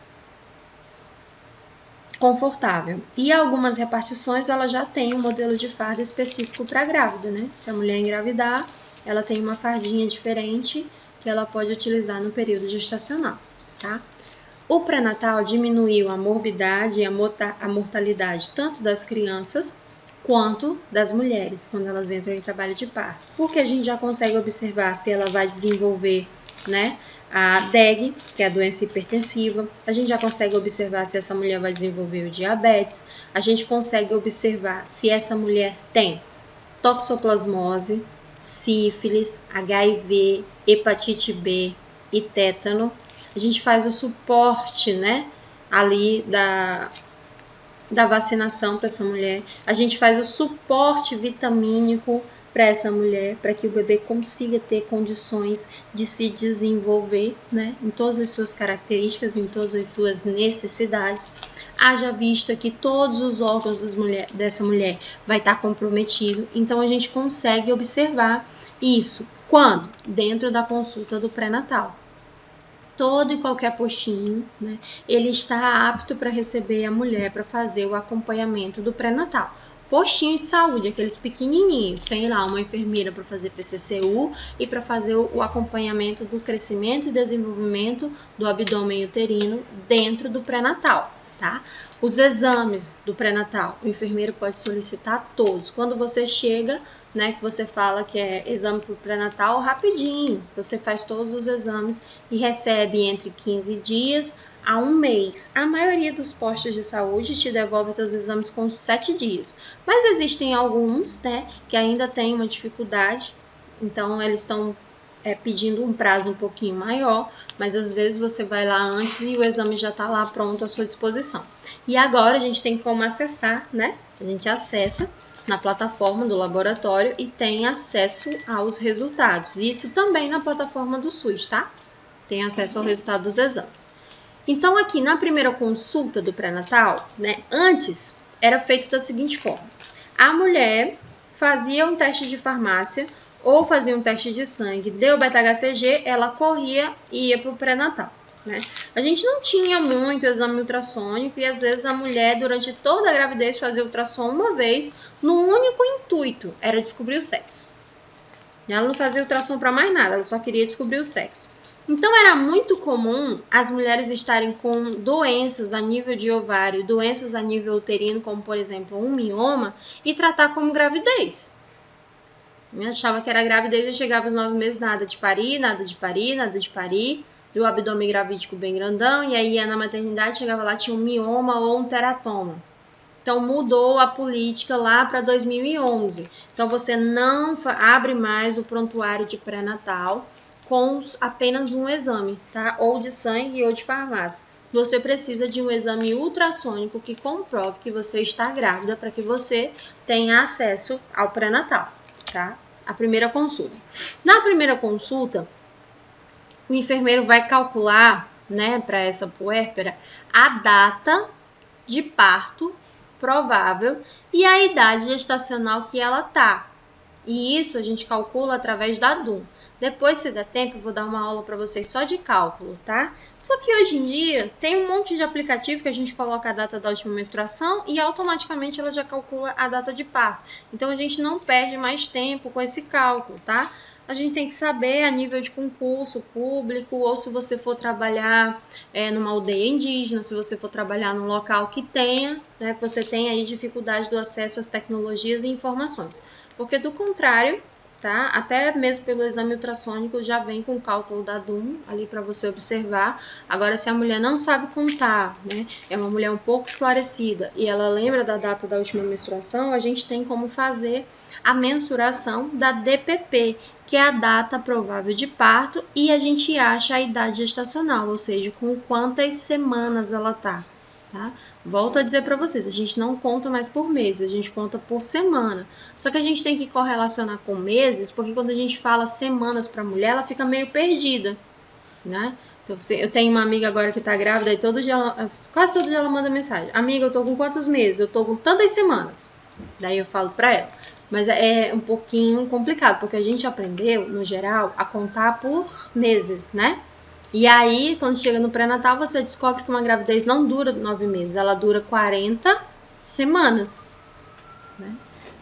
confortável. E algumas repartições, ela já tem um modelo de farda específico para grávida, né? Se a mulher engravidar, ela tem uma fardinha diferente que ela pode utilizar no período gestacional, tá? O pré-natal diminuiu a morbidade e a mortalidade tanto das crianças quanto das mulheres quando elas entram em trabalho de parto, porque a gente já consegue observar se ela vai desenvolver, né, a DEG, que é a doença hipertensiva, a gente já consegue observar se essa mulher vai desenvolver o diabetes, a gente consegue observar se essa mulher tem toxoplasmose, sífilis, HIV, hepatite B e tétano. A gente faz o suporte, né, ali da vacinação para essa mulher. A gente faz o suporte vitamínico, para essa mulher, para que o bebê consiga ter condições de se desenvolver, né, em todas as suas características, em todas as suas necessidades. Haja vista que todos os órgãos dessa mulher vai estar comprometido, então a gente consegue observar isso. Quando? Dentro da consulta do pré-natal. Todo e qualquer postinho, né, ele está apto para receber a mulher para fazer o acompanhamento do pré-natal. Postinho de saúde, aqueles pequenininhos, tem lá uma enfermeira para fazer PCCU e para fazer o acompanhamento do crescimento e desenvolvimento do abdômen uterino dentro do pré-natal, tá? Os exames do pré-natal, o enfermeiro pode solicitar todos. Quando você chega, né, que você fala que é exame para o pré-natal, rapidinho, você faz todos os exames e recebe entre 15 dias a um mês. A maioria dos postos de saúde te devolve seus exames com 7 dias, mas existem alguns, né, que ainda têm uma dificuldade, então eles estão pedindo um prazo um pouquinho maior, mas às vezes você vai lá antes e o exame já está lá pronto à sua disposição. E agora a gente tem como acessar, né? A gente acessa na plataforma do laboratório e tem acesso aos resultados. Isso também na plataforma do SUS, tá? Tem acesso ao resultado dos exames. Então, aqui na primeira consulta do pré-natal, né? Antes era feito da seguinte forma: a mulher fazia um teste de farmácia ou fazia um teste de sangue, deu beta-HCG, ela corria e ia para o pré-natal, né? A gente não tinha muito exame ultrassônico e às vezes a mulher durante toda a gravidez fazia ultrassom uma vez, no único intuito, era descobrir o sexo. Ela não fazia ultrassom para mais nada, ela só queria descobrir o sexo. Então era muito comum as mulheres estarem com doenças a nível de ovário, doenças a nível uterino, como por exemplo um mioma, e tratar como gravidez. Eu achava que era gravidez e chegava aos 9 meses, nada de parir, nada de parir, nada de parir, e o abdômen gravídico bem grandão, e aí ia na maternidade, chegava lá, tinha um mioma ou um teratoma. Então mudou a política lá para 2011. Então você não abre mais o prontuário de pré-natal com apenas um exame, tá? Ou de sangue ou de farmácia. Você precisa de um exame ultrassônico que comprove que você está grávida para que você tenha acesso ao pré-natal, tá? A primeira consulta. Na primeira consulta, o enfermeiro vai calcular, né, para essa puérpera, a data de parto provável e a idade gestacional que ela tá. E isso a gente calcula através da DUM. Depois, se der tempo, eu vou dar uma aula para vocês só de cálculo, tá? Só que hoje em dia tem um monte de aplicativo que a gente coloca a data da última menstruação e automaticamente ela já calcula a data de parto. Então a gente não perde mais tempo com esse cálculo, tá? A gente tem que saber a nível de concurso público, ou se você for trabalhar numa aldeia indígena, se você for trabalhar num local que tenha, né, que você tenha aí dificuldade do acesso às tecnologias e informações. Porque do contrário, tá? Até mesmo pelo exame ultrassônico já vem com o cálculo da DUM ali para você observar. Agora, se a mulher não sabe contar, né, é uma mulher um pouco esclarecida e ela lembra da data da última menstruação, a gente tem como fazer a mensuração da DPP, que é a data provável de parto, e a gente acha a idade gestacional, ou seja, com quantas semanas ela tá. Tá? Volto a dizer para vocês, a gente não conta mais por mês, a gente conta por semana. Só que a gente tem que correlacionar com meses, porque quando a gente fala semanas para a mulher, ela fica meio perdida, né? Então, eu tenho uma amiga agora que tá grávida e quase todo dia ela manda mensagem: amiga, eu tô com quantos meses? Eu tô com tantas semanas. Daí eu falo para ela. Mas é um pouquinho complicado, porque a gente aprendeu, no geral, a contar por meses, né? E aí, quando chega no pré-natal, você descobre que uma gravidez não dura 9 meses, ela dura 40 semanas, né?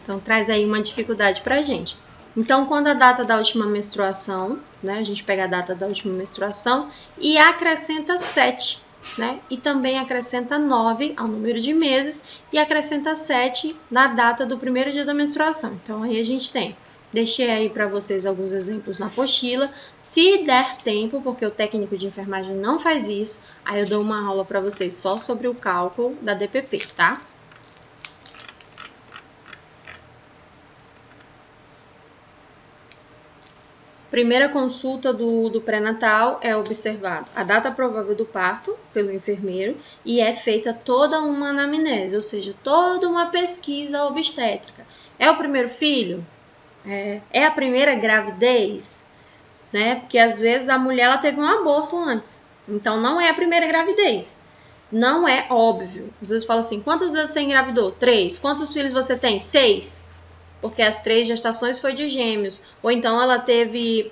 Então, traz aí uma dificuldade pra gente. Então, quando a data da última menstruação, né, a gente pega a data da última menstruação e acrescenta 7, né? E também acrescenta 9 ao número de meses e acrescenta 7 na data do primeiro dia da menstruação. Então, aí a gente tem... Deixei aí para vocês alguns exemplos na apostila. Se der tempo, porque o técnico de enfermagem não faz isso, aí eu dou uma aula para vocês só sobre o cálculo da DPP, tá? Primeira consulta do pré-natal é observado a data provável do parto pelo enfermeiro e é feita toda uma anamnese, ou seja, toda uma pesquisa obstétrica. É o primeiro filho? É a primeira gravidez, né? Porque às vezes a mulher ela teve um aborto antes. Então não é a primeira gravidez. Não é óbvio. Às vezes fala assim, quantas vezes você engravidou? 3. Quantos filhos você tem? 6. Porque as 3 gestações foi de gêmeos. Ou então ela teve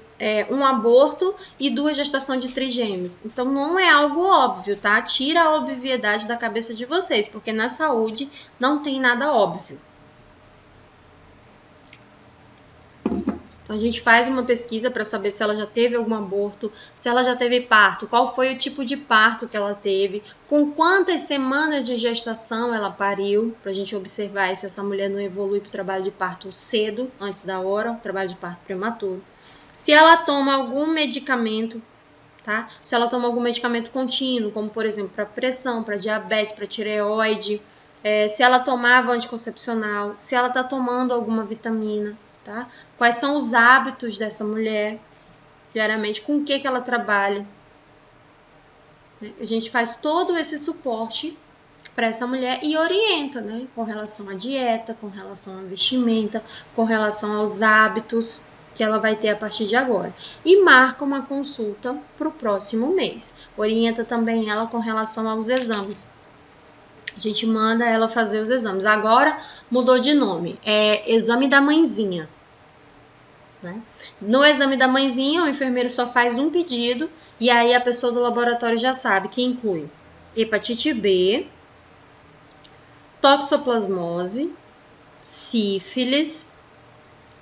um aborto e 2 gestações de trigêmeos. Então não é algo óbvio, tá? Tira a obviedade da cabeça de vocês, porque na saúde não tem nada óbvio. Então a gente faz uma pesquisa para saber se ela já teve algum aborto, se ela já teve parto, qual foi o tipo de parto que ela teve, com quantas semanas de gestação ela pariu, para a gente observar se essa mulher não evolui para o trabalho de parto cedo, antes da hora, trabalho de parto prematuro. Se ela toma algum medicamento, tá? Se ela toma algum medicamento contínuo, como por exemplo para pressão, para diabetes, para tireoide, se ela tomava anticoncepcional, se ela está tomando alguma vitamina. Tá? Quais são os hábitos dessa mulher diariamente, com o que ela trabalha. A gente faz todo esse suporte para essa mulher e orienta, né? Com relação à dieta, com relação à vestimenta, com relação aos hábitos que ela vai ter a partir de agora. E marca uma consulta para o próximo mês. Orienta também ela com relação aos exames. A gente manda ela fazer os exames. Agora mudou de nome, é exame da mãezinha. Né? No exame da mãezinha, o enfermeiro só faz um pedido e aí a pessoa do laboratório já sabe que inclui hepatite B, toxoplasmose, sífilis,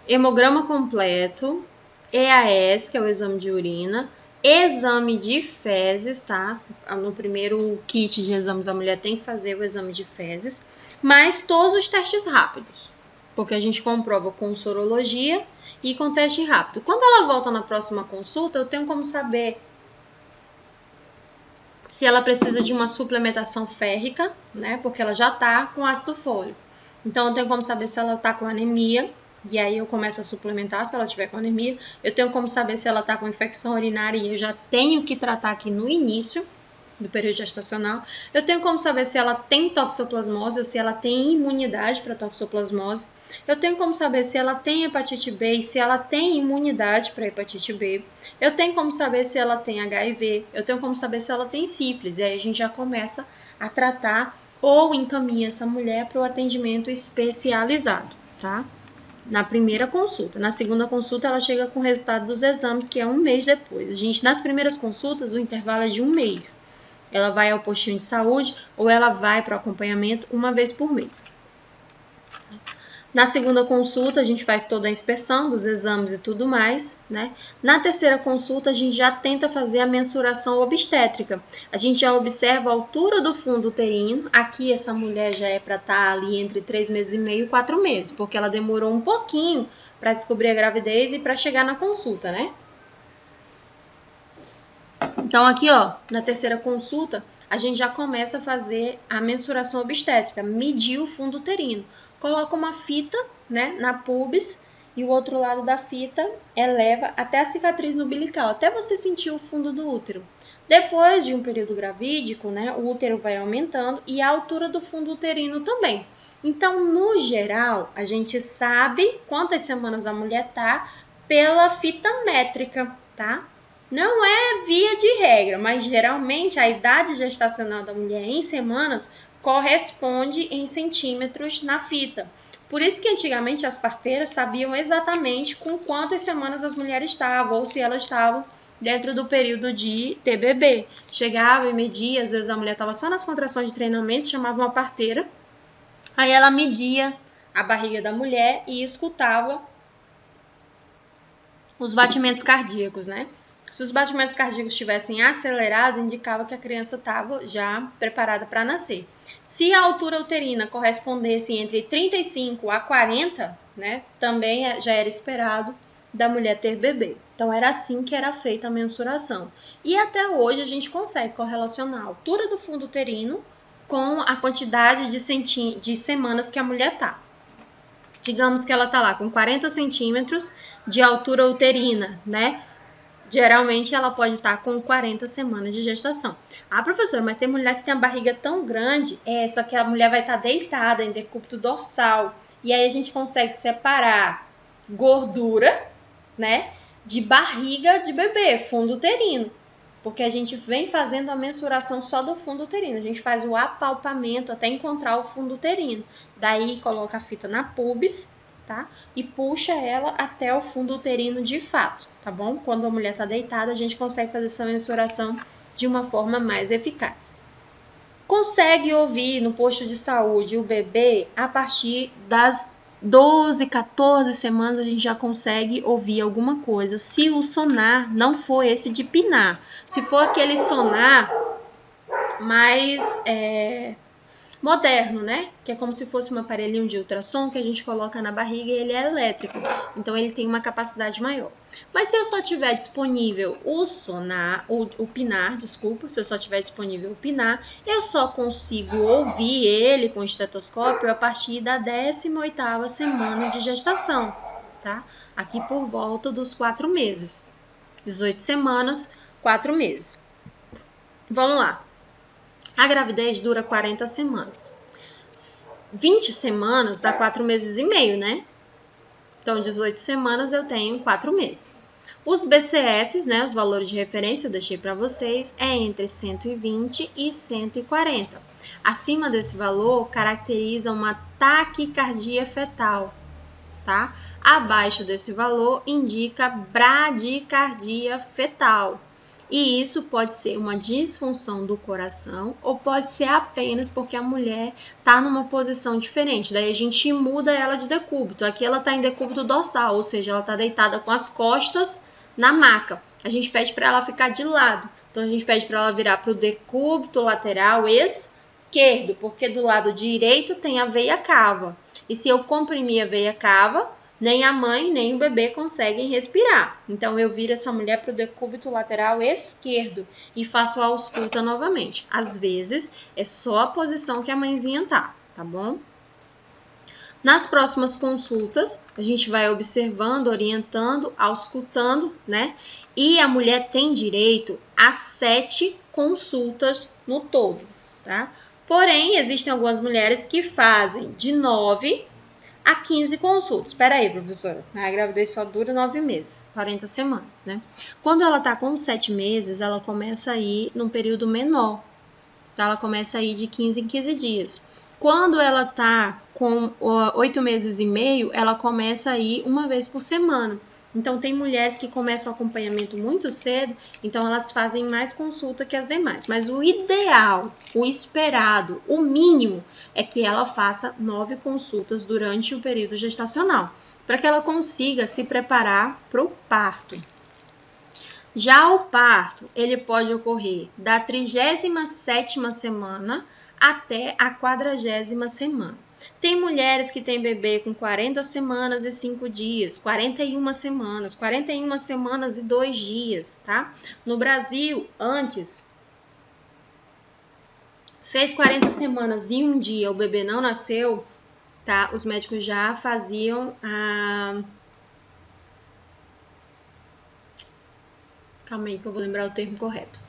hemograma completo, EAS, que é o exame de urina, exame de fezes, tá? No primeiro kit de exames a mulher tem que fazer o exame de fezes, mas todos os testes rápidos, porque a gente comprova com sorologia e com teste rápido. Quando ela volta na próxima consulta, eu tenho como saber se ela precisa de uma suplementação férrica, né? Porque ela já tá com ácido fólico. Então, eu tenho como saber se ela tá com anemia, e aí eu começo a suplementar se ela tiver com anemia. Eu tenho como saber se ela tá com infecção urinária, e eu já tenho que tratar aqui no início do período gestacional. Eu tenho como saber se ela tem toxoplasmose ou se ela tem imunidade para toxoplasmose. Eu tenho como saber se ela tem hepatite B e se ela tem imunidade para hepatite B. Eu tenho como saber se ela tem HIV. Eu tenho como saber se ela tem sífilis. E aí a gente já começa a tratar ou encaminha essa mulher para o atendimento especializado, tá? Na primeira consulta. Na segunda consulta, ela chega com o resultado dos exames, que é um mês depois. A gente, nas primeiras consultas, o intervalo é de um mês. Ela vai ao postinho de saúde ou ela vai para o acompanhamento uma vez por mês. Na segunda consulta, a gente faz toda a inspeção dos exames e tudo mais, né? Na terceira consulta, a gente já tenta fazer a mensuração obstétrica. A gente já observa a altura do fundo uterino. Aqui, essa mulher já é para estar ali entre 3 meses e meio e 4 meses, porque ela demorou um pouquinho para descobrir a gravidez e para chegar na consulta, né? Então, aqui, ó, na terceira consulta, a gente já começa a fazer a mensuração obstétrica, medir o fundo uterino. Coloca uma fita, né, na pubis e o outro lado da fita eleva até a cicatriz umbilical, até você sentir o fundo do útero. Depois de um período gravídico, né, o útero vai aumentando e a altura do fundo uterino também. Então, no geral, a gente sabe quantas semanas a mulher tá pela fita métrica, tá? Não é via de regra, mas geralmente a idade gestacional da mulher em semanas corresponde em centímetros na fita. Por isso que antigamente as parteiras sabiam exatamente com quantas semanas as mulheres estavam, ou se elas estavam dentro do período de TBB. Chegava e media, às vezes a mulher estava só nas contrações de treinamento, chamava uma parteira, aí ela media a barriga da mulher e escutava os batimentos cardíacos, né? Se os batimentos cardíacos estivessem acelerados, indicava que a criança estava já preparada para nascer. Se a altura uterina correspondesse entre 35 a 40, né, também já era esperado da mulher ter bebê. Então, era assim que era feita a mensuração. E até hoje a gente consegue correlacionar a altura do fundo uterino com a quantidade de semanas que a mulher está. Digamos que ela está lá com 40 centímetros de altura uterina, né? Geralmente ela pode estar com 40 semanas de gestação. Ah, professora, mas tem mulher que tem a barriga tão grande, só que a mulher vai estar deitada em decúbito dorsal. E aí a gente consegue separar gordura, né, de barriga de bebê, fundo uterino. Porque a gente vem fazendo a mensuração só do fundo uterino. A gente faz o apalpamento até encontrar o fundo uterino. Daí coloca a fita na pubis, tá? E puxa ela até o fundo uterino de fato, tá bom? Quando a mulher tá deitada, a gente consegue fazer essa mensuração de uma forma mais eficaz. Consegue ouvir no posto de saúde o bebê a partir das 12, 14 semanas a gente já consegue ouvir alguma coisa. Se o sonar não for esse de pinar, se for aquele sonar mais moderno, né? Que é como se fosse um aparelhinho de ultrassom que a gente coloca na barriga e ele é elétrico. Então ele tem uma capacidade maior. Mas se eu só tiver disponível o sonar, o pinar, desculpa, se eu só tiver disponível o pinar, eu só consigo ouvir ele com estetoscópio a partir da 18ª semana de gestação, tá? Aqui por volta dos 4 meses. 18 semanas, 4 meses. Vamos lá. A gravidez dura 40 semanas. 20 semanas dá 4 meses e meio, né? Então, 18 semanas eu tenho 4 meses. Os BCFs, né, os valores de referência, eu deixei para vocês, é entre 120 e 140. Acima desse valor, caracteriza uma taquicardia fetal, tá? Abaixo desse valor, indica bradicardia fetal. E isso pode ser uma disfunção do coração ou pode ser apenas porque a mulher está numa posição diferente. Daí a gente muda ela de decúbito. Aqui ela está em decúbito dorsal, ou seja, ela está deitada com as costas na maca. A gente pede para ela ficar de lado. Então a gente pede para ela virar para o decúbito lateral esquerdo, porque do lado direito tem a veia cava. E se eu comprimir a veia cava, nem a mãe, nem o bebê conseguem respirar. Então, eu viro essa mulher para o decúbito lateral esquerdo e faço a ausculta novamente. Às vezes, é só a posição que a mãezinha tá bom? Nas próximas consultas, a gente vai observando, orientando, auscultando, né? E a mulher tem direito a 7 consultas no todo, tá? Porém, existem algumas mulheres que fazem de 9 a 15 consultas. Espera aí, professora. A gravidez só dura 9 meses, 40 semanas, né? Quando ela tá com 7 meses, ela começa a ir num período menor. Tá? Ela começa a ir de 15 em 15 dias. Quando ela tá com 8 meses e meio, ela começa a ir uma vez por semana. Então, tem mulheres que começam o acompanhamento muito cedo, então elas fazem mais consulta que as demais. Mas o ideal, o esperado, o mínimo, é que ela faça 9 consultas durante o período gestacional, para que ela consiga se preparar para o parto. Já o parto, ele pode ocorrer da 37ª semana até a 40ª semana. Tem mulheres que têm bebê com 40 semanas e 5 dias, 41 semanas e 2 dias, tá? No Brasil, antes, fez 40 semanas e 1 dia, o bebê não nasceu, tá? Os médicos já faziam a... Calma aí que eu vou lembrar o termo correto.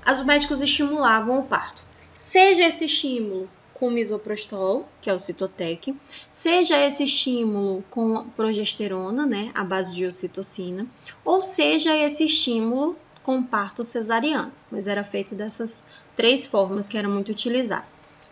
Os médicos estimulavam o parto. Seja esse estímulo com misoprostol, que é o Citotec, seja esse estímulo com progesterona, né, à base de ocitocina, ou seja esse estímulo com parto cesariano, mas era feito dessas 3 formas que era muito utilizado.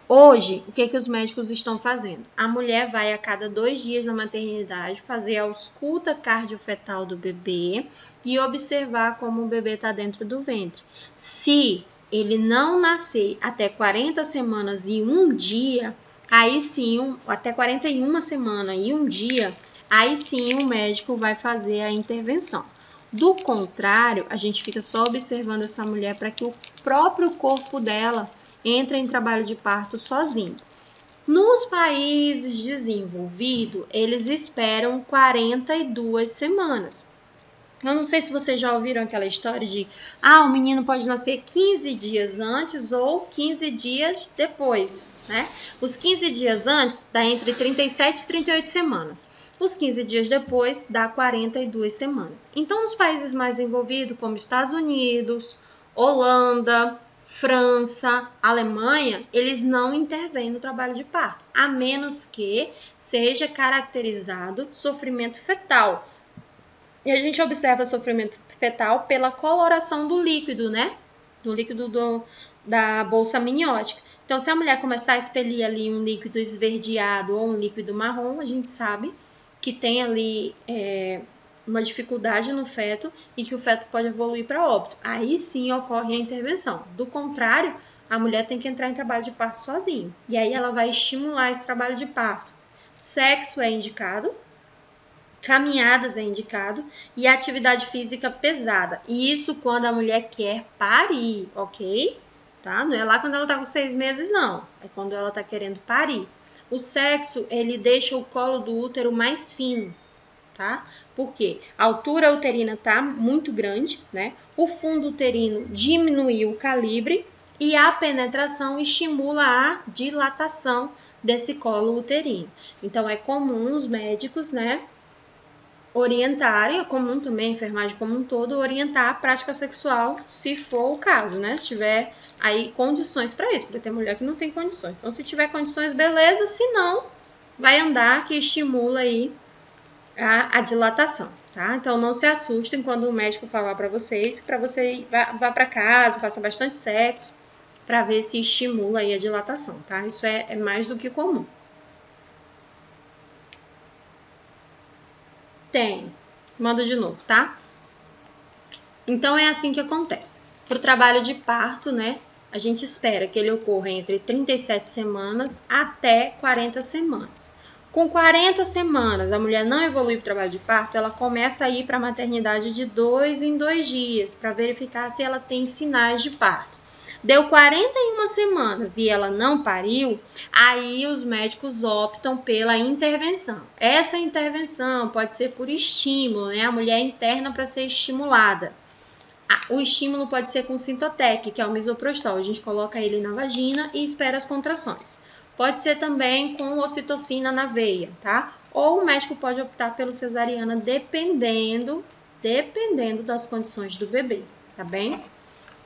Hoje, o que os médicos estão fazendo? A mulher vai a cada 2 dias na maternidade fazer a ausculta cardiofetal do bebê e observar como o bebê está dentro do ventre. Se ele não nascer até 40 semanas e 1 dia, aí sim, até 41 semanas e 1 dia, aí sim o médico vai fazer a intervenção. Do contrário, a gente fica só observando essa mulher para que o próprio corpo dela entra em trabalho de parto sozinho. Nos países desenvolvidos, eles esperam 42 semanas. Eu não sei se vocês já ouviram aquela história de o menino pode nascer 15 dias antes ou 15 dias depois, né? Os 15 dias antes dá entre 37 e 38 semanas. Os 15 dias depois dá 42 semanas. Então, nos países mais envolvidos, como Estados Unidos, Holanda, França, Alemanha, eles não intervêm no trabalho de parto, a menos que seja caracterizado sofrimento fetal. E a gente observa sofrimento fetal pela coloração do líquido, né? Do líquido da bolsa amniótica. Então, se a mulher começar a expelir ali um líquido esverdeado ou um líquido marrom, a gente sabe que tem ali uma dificuldade no feto e que o feto pode evoluir para óbito. Aí sim ocorre a intervenção. Do contrário, a mulher tem que entrar em trabalho de parto sozinha. E aí ela vai estimular esse trabalho de parto. Sexo é indicado, caminhadas é indicado e atividade física pesada. E isso quando a mulher quer parir, ok? Tá? Não é lá quando ela tá com 6 meses, não. É quando ela tá querendo parir. O sexo, ele deixa o colo do útero mais fino, tá? Porque a altura uterina tá muito grande, né? O fundo uterino diminuiu o calibre e a penetração estimula a dilatação desse colo uterino. Então, é comum os médicos, né, orientarem, é comum também a enfermagem como um todo, orientar a prática sexual, se for o caso, né? Se tiver aí condições para isso, porque tem mulher que não tem condições. Então, se tiver condições, beleza, se não, vai andar que estimula aí a dilatação, tá? Então, não se assustem quando o médico falar para vocês, para você vá para casa, faça bastante sexo, para ver se estimula aí a dilatação, tá? Isso é mais do que comum. Tem. Manda de novo, tá? Então, é assim que acontece. Para o trabalho de parto, né? A gente espera que ele ocorra entre 37 semanas até 40 semanas. Com 40 semanas, a mulher não evolui para o trabalho de parto, ela começa a ir para a maternidade de 2 em 2 dias, para verificar se ela tem sinais de parto. Deu 41 semanas e ela não pariu, aí os médicos optam pela intervenção. Essa intervenção pode ser por estímulo, né? A mulher interna para ser estimulada. O estímulo pode ser com Sintotec, que é o misoprostol. A gente coloca ele na vagina e espera as contrações. Pode ser também com ocitocina na veia, tá? Ou o médico pode optar pelo cesariana, dependendo das condições do bebê, tá bem?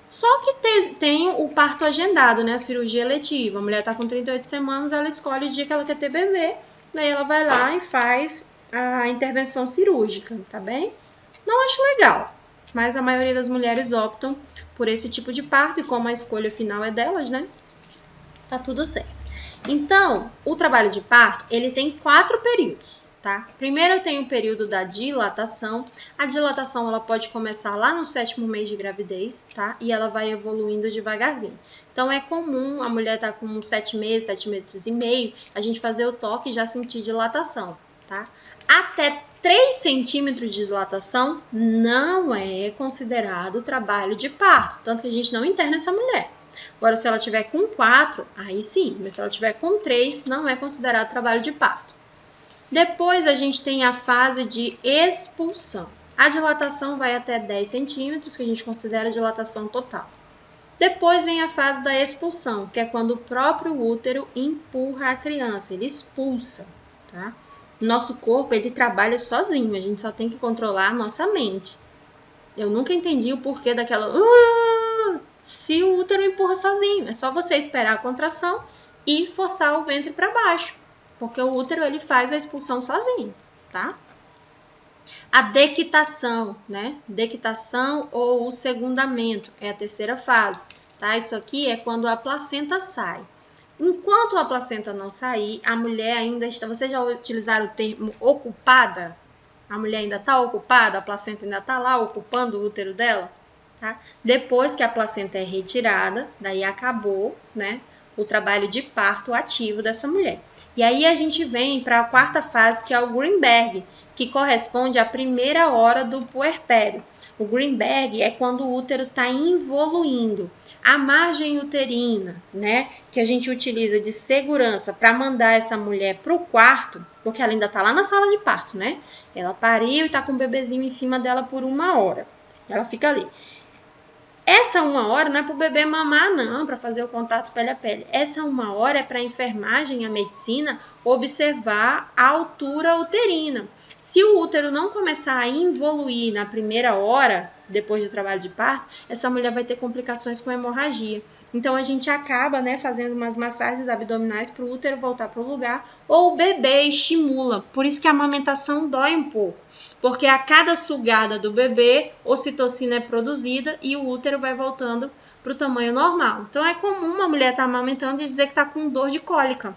Só que tem o parto agendado, né? A cirurgia eletiva. A mulher tá com 38 semanas, ela escolhe o dia que ela quer ter bebê, daí ela vai lá e faz a intervenção cirúrgica, tá bem? Não acho legal, mas a maioria das mulheres optam por esse tipo de parto e como a escolha final é delas, né? Tá tudo certo. Então, o trabalho de parto, ele tem 4 períodos, tá? Primeiro tem o período da dilatação. A dilatação, ela pode começar lá no 7º mês de gravidez, tá? E ela vai evoluindo devagarzinho. Então, é comum a mulher tá com 7 meses, 7 meses e meio, a gente fazer o toque e já sentir dilatação, tá? Até 3 centímetros de dilatação não é considerado trabalho de parto, tanto que a gente não interna essa mulher. Agora, se ela tiver com 4, aí sim, mas se ela tiver com 3, não é considerado trabalho de parto. Depois, a gente tem a fase de expulsão. A dilatação vai até 10 centímetros, que a gente considera dilatação total. Depois vem a fase da expulsão, que é quando o próprio útero empurra a criança, ele expulsa, tá? Nosso corpo, ele trabalha sozinho, a gente só tem que controlar a nossa mente. Eu nunca entendi o porquê daquela... se o útero empurra sozinho, é só você esperar a contração e forçar o ventre para baixo, porque o útero, ele faz a expulsão sozinho, tá? A dequitação, né? Dequitação ou o segundamento é a terceira fase, tá? Isso aqui é quando a placenta sai. Enquanto a placenta não sair, a mulher ainda está... Vocês já utilizaram o termo ocupada? A mulher ainda está ocupada? A placenta ainda está lá ocupando o útero dela? Tá? Depois que a placenta é retirada, daí acabou, né, o trabalho de parto ativo dessa mulher. E aí a gente vem para a 4ª fase, que é o Greenberg, que corresponde à primeira hora do puerpério. O Greenberg é quando o útero está involuindo. A margem uterina, né, que a gente utiliza de segurança para mandar essa mulher para o quarto, porque ela ainda está lá na sala de parto, né? Ela pariu e está com o bebezinho em cima dela por 1 hora. Ela fica ali. Essa 1 hora não é para o bebê mamar, não, para fazer o contato pele a pele. Essa 1 hora é para a enfermagem e a medicina observar a altura uterina. Se o útero não começar a involuir na primeira hora, depois do trabalho de parto, essa mulher vai ter complicações com hemorragia. Então a gente acaba, né, fazendo umas massagens abdominais para o útero voltar para o lugar, ou o bebê estimula. Por isso que a amamentação dói um pouco, porque a cada sugada do bebê, ocitocina é produzida e o útero vai voltando para o tamanho normal. Então é comum uma mulher estar amamentando e dizer que está com dor de cólica,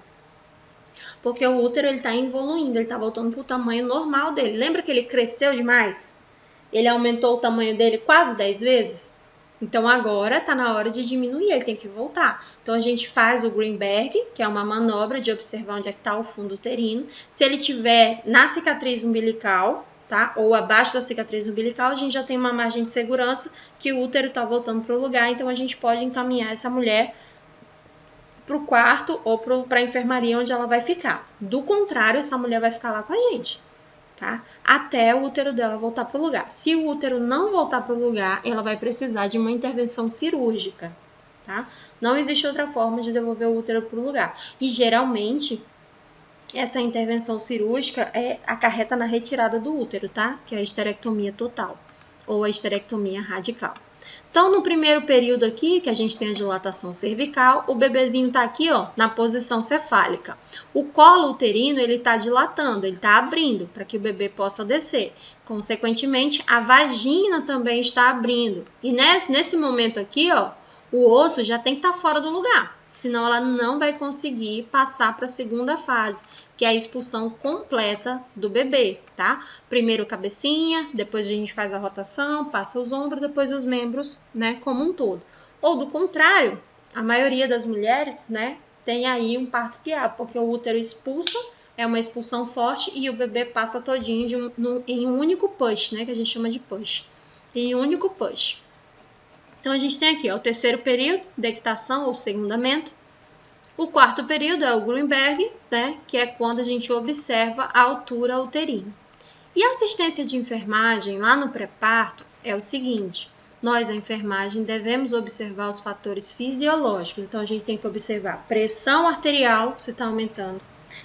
porque o útero está evoluindo, ele está voltando para o tamanho normal dele. Lembra que ele cresceu demais? Ele aumentou o tamanho dele quase 10 vezes? Então agora está na hora de diminuir, ele tem que voltar. Então a gente faz o Greenberg, que é uma manobra de observar onde é que está o fundo uterino. Se ele estiver na cicatriz umbilical, tá? Ou abaixo da cicatriz umbilical, a gente já tem uma margem de segurança que o útero está voltando para o lugar, então a gente pode encaminhar essa mulher para o quarto ou para a enfermaria onde ela vai ficar. Do contrário, essa mulher vai ficar lá com a gente, tá? Até o útero dela voltar para o lugar. Se o útero não voltar para o lugar, ela vai precisar de uma intervenção cirúrgica, tá? Não existe outra forma de devolver o útero para o lugar. E geralmente, essa intervenção cirúrgica acarreta na retirada do útero, tá? Que é a esterectomia total ou a esterectomia radical. Então, no primeiro período aqui, que a gente tem a dilatação cervical, o bebezinho tá aqui, ó, na posição cefálica. O colo uterino, ele tá dilatando, ele tá abrindo para que o bebê possa descer. Consequentemente, a vagina também está abrindo. E nesse momento aqui, ó, o osso já tem que estar fora do lugar, senão ela não vai conseguir passar para a segunda fase, que é a expulsão completa do bebê, tá? Primeiro cabecinha, depois a gente faz a rotação, passa os ombros, depois os membros, né, como um todo. Ou do contrário, a maioria das mulheres, né, tem aí um parto quiabo, porque o útero expulsa, é uma expulsão forte e o bebê passa todinho em um único push, né, que a gente chama de push, em um único push. Então, a gente tem aqui ó, o terceiro período, dectação ou segundamento. O quarto período é o Greenberg, né, que é quando a gente observa a altura uterina. E a assistência de enfermagem lá no pré-parto é o seguinte: nós, a enfermagem, devemos observar os fatores fisiológicos. Então, a gente tem que observar pressão arterial, se está aumentando,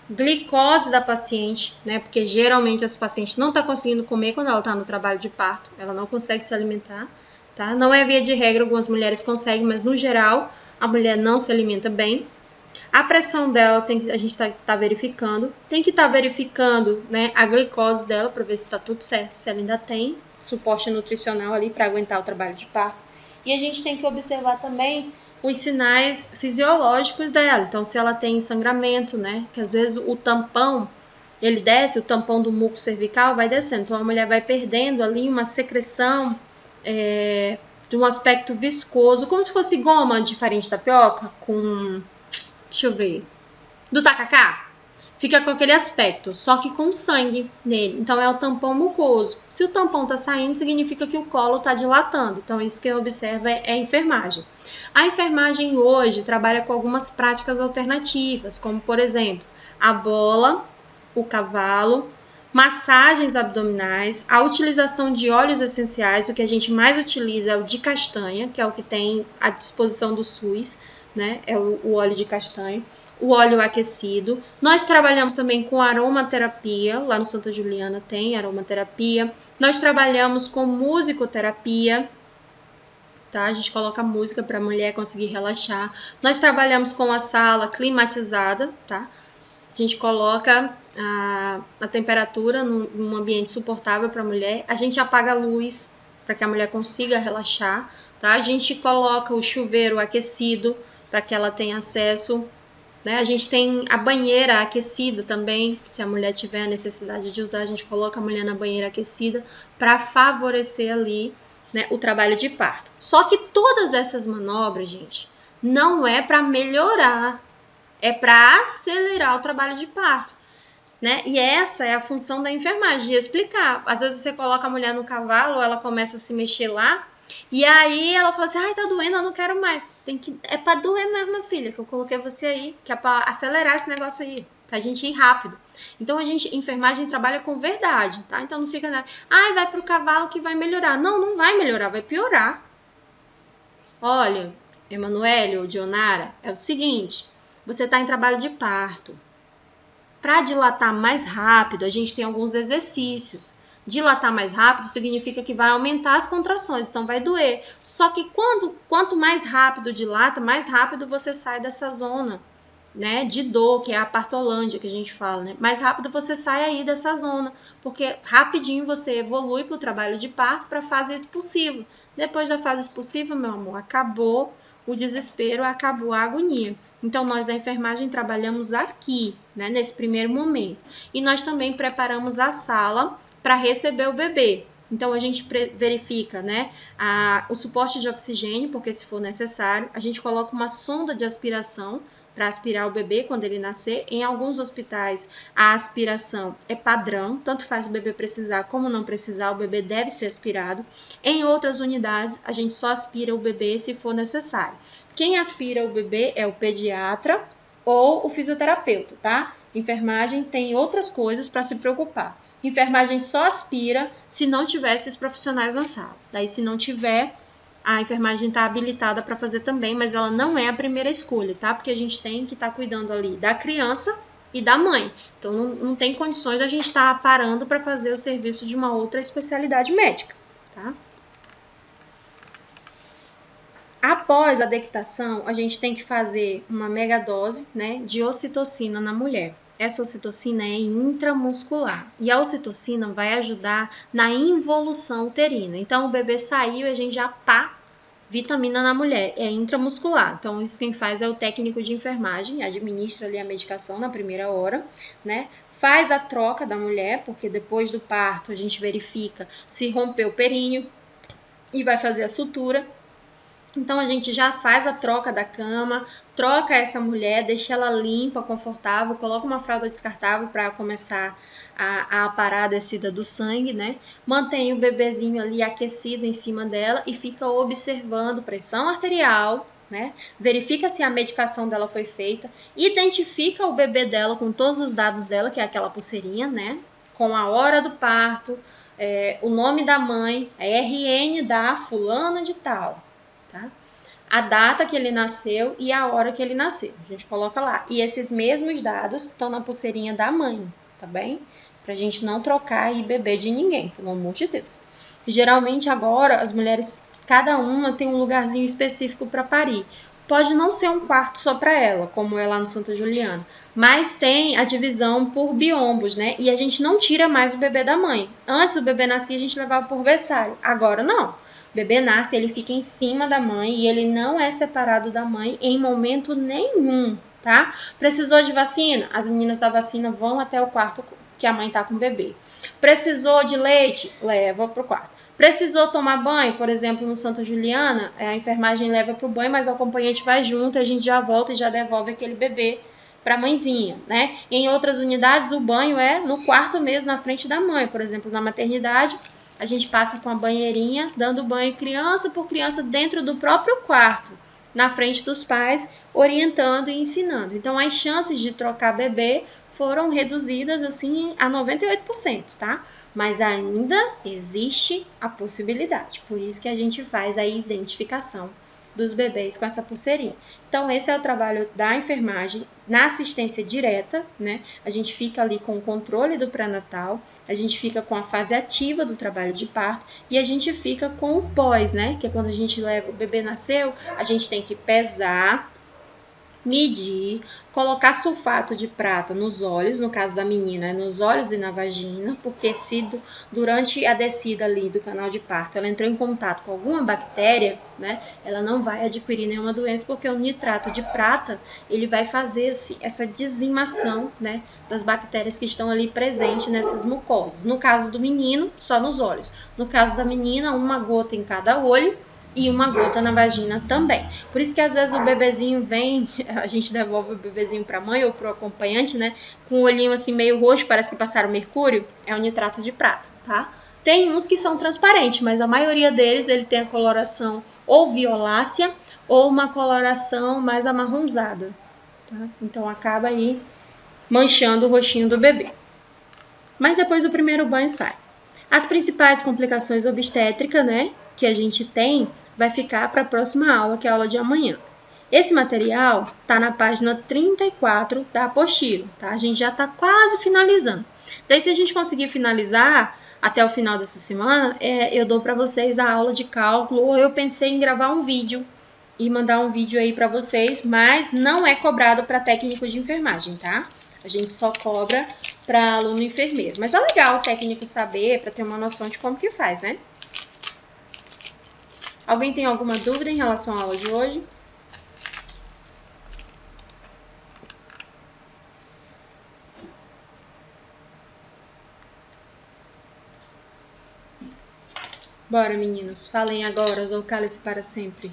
glicose da paciente, né, porque geralmente essa paciente não está conseguindo comer quando ela está no trabalho de parto, ela não consegue se alimentar. Tá? Não é via de regra, algumas mulheres conseguem, mas no geral a mulher não se alimenta bem. A pressão dela a gente está verificando. Tem que estar verificando, né, a glicose dela para ver se está tudo certo, se ela ainda tem suporte nutricional ali para aguentar o trabalho de parto. E a gente tem que observar também os sinais fisiológicos dela. Então, se ela tem sangramento, né, que às vezes o tampão, ele desce, o tampão do muco cervical vai descendo. Então, a mulher vai perdendo ali uma secreção de um aspecto viscoso, como se fosse goma de farinha de tapioca com, deixa eu ver, do tacacá. Fica com aquele aspecto, só que com sangue nele. Então, é o tampão mucoso. Se o tampão está saindo, significa que o colo está dilatando. Então, isso que observa é a enfermagem. A enfermagem hoje trabalha com algumas práticas alternativas, como, por exemplo, a bola, o cavalo, massagens abdominais, a utilização de óleos essenciais. O que a gente mais utiliza é o de castanha, que é o que tem à disposição do SUS, né? É o óleo de castanha, o óleo aquecido. Nós trabalhamos também com aromaterapia, lá no Santa Juliana tem aromaterapia. Nós trabalhamos com musicoterapia, tá? A gente coloca música para a mulher conseguir relaxar. Nós trabalhamos com a sala climatizada, tá? A gente coloca a temperatura num ambiente suportável para a mulher. A gente apaga a luz para que a mulher consiga relaxar, tá? A gente coloca o chuveiro aquecido para que ela tenha acesso, né? A gente tem a banheira aquecida também. Se a mulher tiver a necessidade de usar, a gente coloca a mulher na banheira aquecida para favorecer ali, né, o trabalho de parto. Só que todas essas manobras, gente, não é para melhorar, é para acelerar o trabalho de parto, né? E essa é a função da enfermagem, de explicar. Às vezes você coloca a mulher no cavalo, ela começa a se mexer lá, e aí ela fala assim: ai, tá doendo, eu não quero mais. É para doer mesmo, filha, que eu coloquei você aí, que é para acelerar esse negócio aí, pra gente ir rápido. Então, enfermagem trabalha com verdade, tá? Então não fica, ai, vai pro cavalo que vai melhorar. Não, não vai melhorar, vai piorar. Olha, Emanuele ou Dionara, é o seguinte: você está em trabalho de parto. Para dilatar mais rápido, a gente tem alguns exercícios. Dilatar mais rápido significa que vai aumentar as contrações, então vai doer. Só que quanto mais rápido dilata, mais rápido você sai dessa zona, né, de dor, que é a partolândia que a gente fala, né? Mais rápido você sai aí dessa zona, porque rapidinho você evolui para o trabalho de parto para a fase expulsiva. Depois da fase expulsiva, meu amor, acabou o desespero, acabou a agonia. Então, nós da enfermagem trabalhamos aqui, né, nesse primeiro momento. E nós também preparamos a sala para receber o bebê. Então, a gente verifica, né, o suporte de oxigênio, porque se for necessário, a gente coloca uma sonda de aspiração para aspirar o bebê quando ele nascer. Em alguns hospitais, a aspiração é padrão, tanto faz o bebê precisar como não precisar, o bebê deve ser aspirado. Em outras unidades, a gente só aspira o bebê se for necessário. Quem aspira o bebê é o pediatra ou o fisioterapeuta, tá? Enfermagem tem outras coisas para se preocupar. Enfermagem só aspira se não tiver esses profissionais na sala. Daí, se não tiver, a enfermagem está habilitada para fazer também, mas ela não é a primeira escolha, tá? Porque a gente tem que estar cuidando ali da criança e da mãe. Então, não tem condições de a gente estar parando para fazer o serviço de uma outra especialidade médica, tá? Após a dectação, a gente tem que fazer uma megadose, né, de ocitocina na mulher. Essa ocitocina é intramuscular e a ocitocina vai ajudar na involução uterina. Então, o bebê saiu e a gente já vitamina na mulher, é intramuscular. Então, isso quem faz é o técnico de enfermagem, administra ali a medicação na primeira hora, né? Faz a troca da mulher, porque depois do parto a gente verifica se rompeu o períneo e vai fazer a sutura. Então, a gente já faz a troca da cama, troca essa mulher, deixa ela limpa, confortável, coloca uma fralda descartável para começar a parar a descida do sangue, né? Mantém o bebezinho ali aquecido em cima dela e fica observando pressão arterial, né? Verifica se a medicação dela foi feita, identifica o bebê dela com todos os dados dela, que é aquela pulseirinha, né? Com a hora do parto, o nome da mãe, a RN da fulana de tal. Tá? A data que ele nasceu e a hora que ele nasceu. A gente coloca lá. E esses mesmos dados estão na pulseirinha da mãe, tá bem? Pra gente não trocar e bebê de ninguém, pelo amor de Deus. E, geralmente agora as mulheres, cada uma tem um lugarzinho específico para parir. Pode não ser um quarto só para ela, como é lá no Santa Juliana, mas tem a divisão por biombos, né? E a gente não tira mais o bebê da mãe. Antes o bebê nascia, a gente levava por berçário. Agora não. O bebê nasce, ele fica em cima da mãe e ele não é separado da mãe em momento nenhum, tá? Precisou de vacina? As meninas da vacina vão até o quarto que a mãe tá com o bebê. Precisou de leite? Leva pro quarto. Precisou tomar banho? Por exemplo, no Santa Juliana, a enfermagem leva pro banho, mas o acompanhante vai junto, a gente já volta e já devolve aquele bebê para a mãezinha, né? Em outras unidades, o banho é no quarto mesmo, na frente da mãe. Por exemplo, na maternidade, a gente passa com a banheirinha, dando banho criança por criança dentro do próprio quarto, na frente dos pais, orientando e ensinando. Então, as chances de trocar bebê foram reduzidas, assim, a 98%, tá? Mas ainda existe a possibilidade. Por isso que a gente faz a identificação dos bebês com essa pulseirinha. Então, esse é o trabalho da enfermagem na assistência direta, né? A gente fica ali com o controle do pré-natal, a gente fica com a fase ativa do trabalho de parto e a gente fica com o pós, né? Que é quando a gente leva, o bebê nasceu, a gente tem que pesar, medir, colocar sulfato de prata nos olhos, no caso da menina, é nos olhos e na vagina, porque se durante a descida ali do canal de parto ela entrou em contato com alguma bactéria, né, ela não vai adquirir nenhuma doença, porque o nitrato de prata, ele vai fazer essa dizimação, né, das bactérias que estão ali presentes nessas mucosas. No caso do menino, só nos olhos. No caso da menina, uma gota em cada olho, e uma gota na vagina também. Por isso que às vezes o bebezinho vem, a gente devolve o bebezinho para a mãe ou para o acompanhante, né? Com o olhinho assim meio roxo, parece que passaram mercúrio, é o nitrato de prata, tá? Tem uns que são transparentes, mas a maioria deles ele tem a coloração ou violácea ou uma coloração mais amarronzada, tá? Então acaba aí manchando o rostinho do bebê. Mas depois do primeiro banho sai. As principais complicações obstétricas, né, que a gente tem, vai ficar para a próxima aula, que é a aula de amanhã. Esse material está na página 34 da apostila, tá? A gente já está quase finalizando. Daí, se a gente conseguir finalizar até o final dessa semana, eu dou para vocês a aula de cálculo, ou eu pensei em gravar um vídeo e mandar um vídeo aí para vocês, mas não é cobrado para técnico de enfermagem, tá? A gente só cobra para aluno enfermeiro. Mas é legal o técnico saber, para ter uma noção de como que faz, né? Alguém tem alguma dúvida em relação à aula de hoje? Bora, meninos, falem agora, ou cale-se para sempre.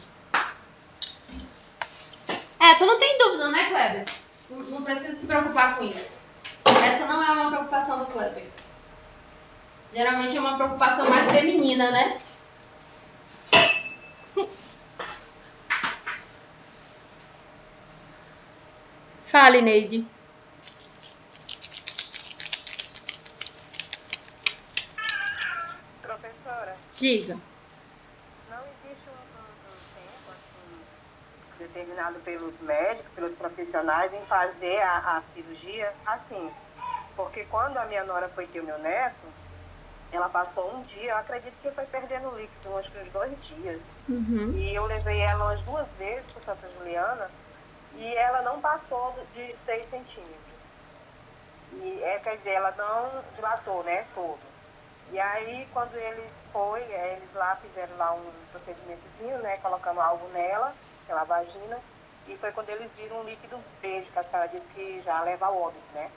Tu não tem dúvida, né, Kleber? Não precisa se preocupar com isso. Essa não é uma preocupação do Kleber. Geralmente é uma preocupação mais feminina, né? Fale, Neide. Professora. Diga. Não existe um tempo assim, determinado pelos médicos, pelos profissionais, em fazer a cirurgia assim. Porque quando a minha nora foi ter o meu neto, ela passou um dia, eu acredito que foi perdendo líquido, acho que uns 2 dias. E eu levei ela umas 2 vezes para Santa Juliana e ela não passou de 6 centímetros. E quer dizer, ela não dilatou, né, todo. E aí, quando eles lá fizeram lá um procedimentozinho, né, colocando algo nela, pela vagina, e foi quando eles viram um líquido verde, que a senhora disse que já leva ao óbito, né?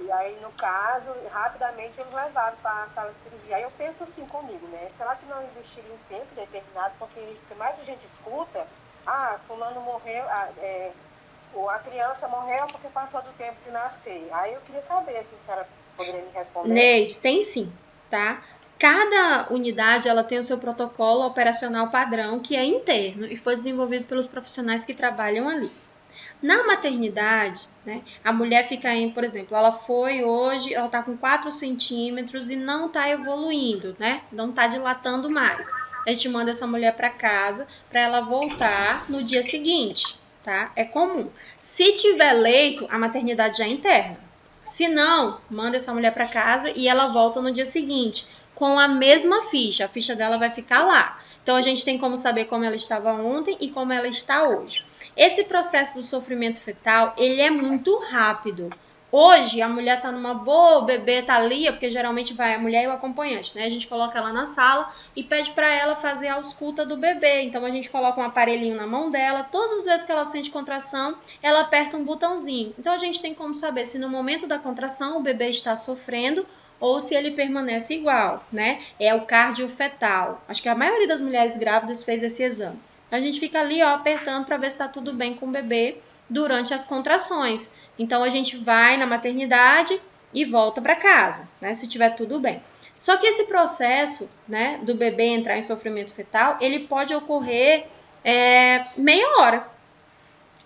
E aí, no caso, rapidamente eles levaram para a sala de cirurgia. Aí eu penso assim comigo, né? Será que não existiria um tempo determinado? Porque mais a gente escuta, fulano morreu, ou a criança morreu porque passou do tempo de nascer. Aí eu queria saber, assim, se a senhora poderia me responder. Neide, tem sim, tá? Cada unidade, ela tem o seu protocolo operacional padrão, que é interno e foi desenvolvido pelos profissionais que trabalham ali. Na maternidade, né, a mulher fica em, por exemplo, ela foi hoje, ela tá com 4 centímetros e não tá evoluindo, né? Não tá dilatando mais. A gente manda essa mulher para casa para ela voltar no dia seguinte, tá? É comum. Se tiver leito, a maternidade já é interna. Se não, manda essa mulher para casa e ela volta no dia seguinte com a mesma ficha. A ficha dela vai ficar lá. Então, a gente tem como saber como ela estava ontem e como ela está hoje. Esse processo do sofrimento fetal, ele é muito rápido. Hoje, a mulher está numa boa, o bebê está ali, porque geralmente vai a mulher e o acompanhante, né? A gente coloca ela na sala e pede para ela fazer a ausculta do bebê. Então, a gente coloca um aparelhinho na mão dela. Todas as vezes que ela sente contração, ela aperta um botãozinho. Então, a gente tem como saber se no momento da contração o bebê está sofrendo ou se ele permanece igual, né? É o cardiofetal. Acho que a maioria das mulheres grávidas fez esse exame. A gente fica ali, ó, apertando para ver se está tudo bem com o bebê durante as contrações. Então, a gente vai na maternidade e volta para casa, né? Se tiver tudo bem. Só que esse processo, né, do bebê entrar em sofrimento fetal, ele pode ocorrer meia hora.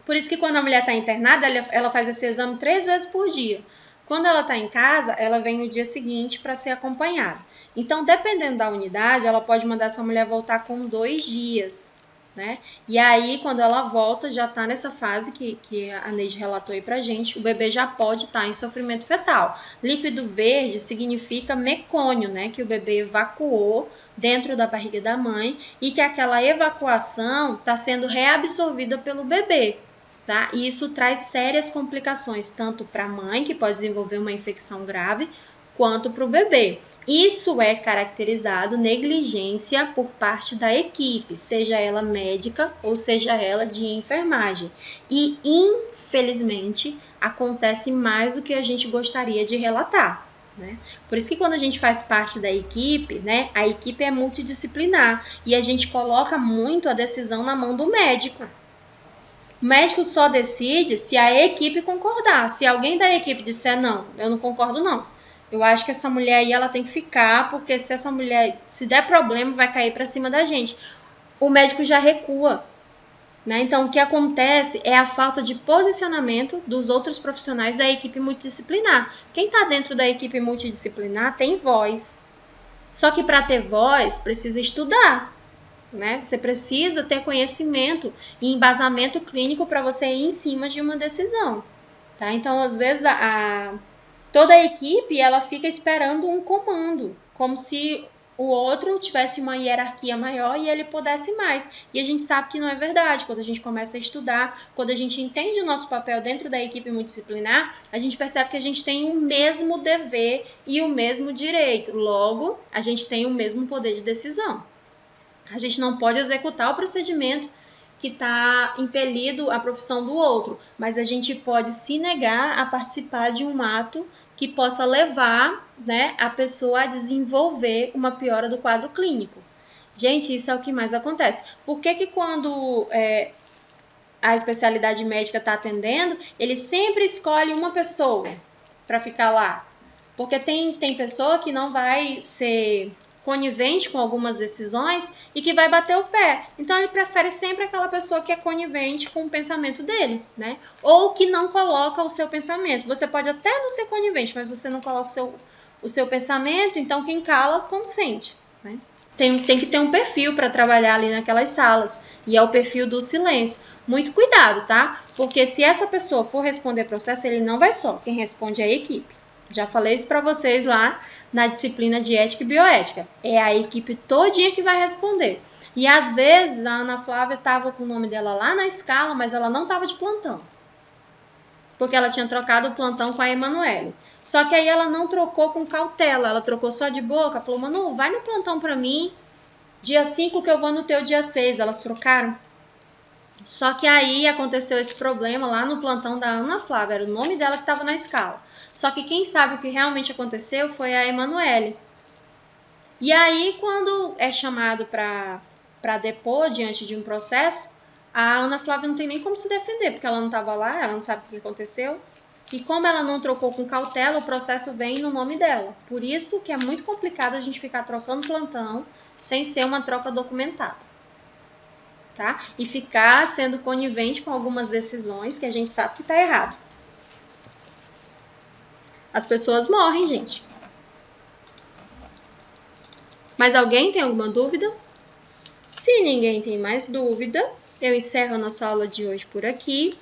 Por isso que quando a mulher está internada, ela faz esse exame 3 vezes por dia. Quando ela está em casa, ela vem no dia seguinte para ser acompanhada. Então, dependendo da unidade, ela pode mandar essa mulher voltar com 2 dias, né? E aí, quando ela volta, já está nessa fase que a Neide relatou aí pra gente, o bebê já pode estar em sofrimento fetal. Líquido verde significa mecônio, né? Que o bebê evacuou dentro da barriga da mãe e que aquela evacuação está sendo reabsorvida pelo bebê. Tá? E isso traz sérias complicações, tanto para a mãe, que pode desenvolver uma infecção grave, quanto para o bebê. Isso é caracterizado negligência por parte da equipe, seja ela médica ou seja ela de enfermagem. E, infelizmente, acontece mais do que a gente gostaria de relatar. Né? Por isso que quando a gente faz parte da equipe, né, a equipe é multidisciplinar e a gente coloca muito a decisão na mão do médico. O médico só decide se a equipe concordar. Se alguém da equipe disser não, eu não concordo não. Eu acho que essa mulher aí ela tem que ficar, porque se essa mulher, se der problema, vai cair para cima da gente. O médico já recua. Né? Então, o que acontece é a falta de posicionamento dos outros profissionais da equipe multidisciplinar. Quem está dentro da equipe multidisciplinar tem voz. Só que para ter voz, precisa estudar. né? Você precisa ter conhecimento e embasamento clínico para você ir em cima de uma decisão, tá? Então, às vezes, toda a equipe, ela fica esperando um comando, como se o outro tivesse uma hierarquia maior e ele pudesse mais. E a gente sabe que não é verdade. Quando a gente começa a estudar, quando a gente entende o nosso papel dentro da equipe multidisciplinar, a gente percebe que a gente tem o mesmo dever e o mesmo direito. Logo, a gente tem o mesmo poder de decisão. A gente não pode executar o procedimento que está impelido à profissão do outro, mas a gente pode se negar a participar de um ato que possa levar, né, a pessoa a desenvolver uma piora do quadro clínico. Gente, isso é o que mais acontece. Por que quando a especialidade médica está atendendo, ele sempre escolhe uma pessoa para ficar lá? Porque tem pessoa que não vai ser conivente com algumas decisões e que vai bater o pé. Então, ele prefere sempre aquela pessoa que é conivente com o pensamento dele, né? Ou que não coloca o seu pensamento. Você pode até não ser conivente, mas você não coloca o seu pensamento, então quem cala, consente, né? Tem que ter um perfil para trabalhar ali naquelas salas, e é o perfil do silêncio. Muito cuidado, tá? Porque se essa pessoa for responder processo, ele não vai só. Quem responde é a equipe. Já falei isso para vocês lá na disciplina de ética e bioética. É a equipe todinha que vai responder. E às vezes a Ana Flávia estava com o nome dela lá na escala, mas ela não estava de plantão. Porque ela tinha trocado o plantão com a Emanuele. Só que aí ela não trocou com cautela, ela trocou só de boca. Falou, Manu, vai no plantão para mim, dia 5 que eu vou no teu dia 6. Elas trocaram. Só que aí aconteceu esse problema lá no plantão da Ana Flávia, era o nome dela que estava na escala. Só que quem sabe o que realmente aconteceu foi a Emanuele. E aí, quando é chamado para depor diante de um processo, a Ana Flávia não tem nem como se defender, porque ela não estava lá, ela não sabe o que aconteceu. E como ela não trocou com cautela, o processo vem no nome dela. Por isso que é muito complicado a gente ficar trocando plantão sem ser uma troca documentada. Tá? E ficar sendo conivente com algumas decisões que a gente sabe que está errado. As pessoas morrem, gente. Mas alguém tem alguma dúvida? Se ninguém tem mais dúvida, eu encerro a nossa aula de hoje por aqui.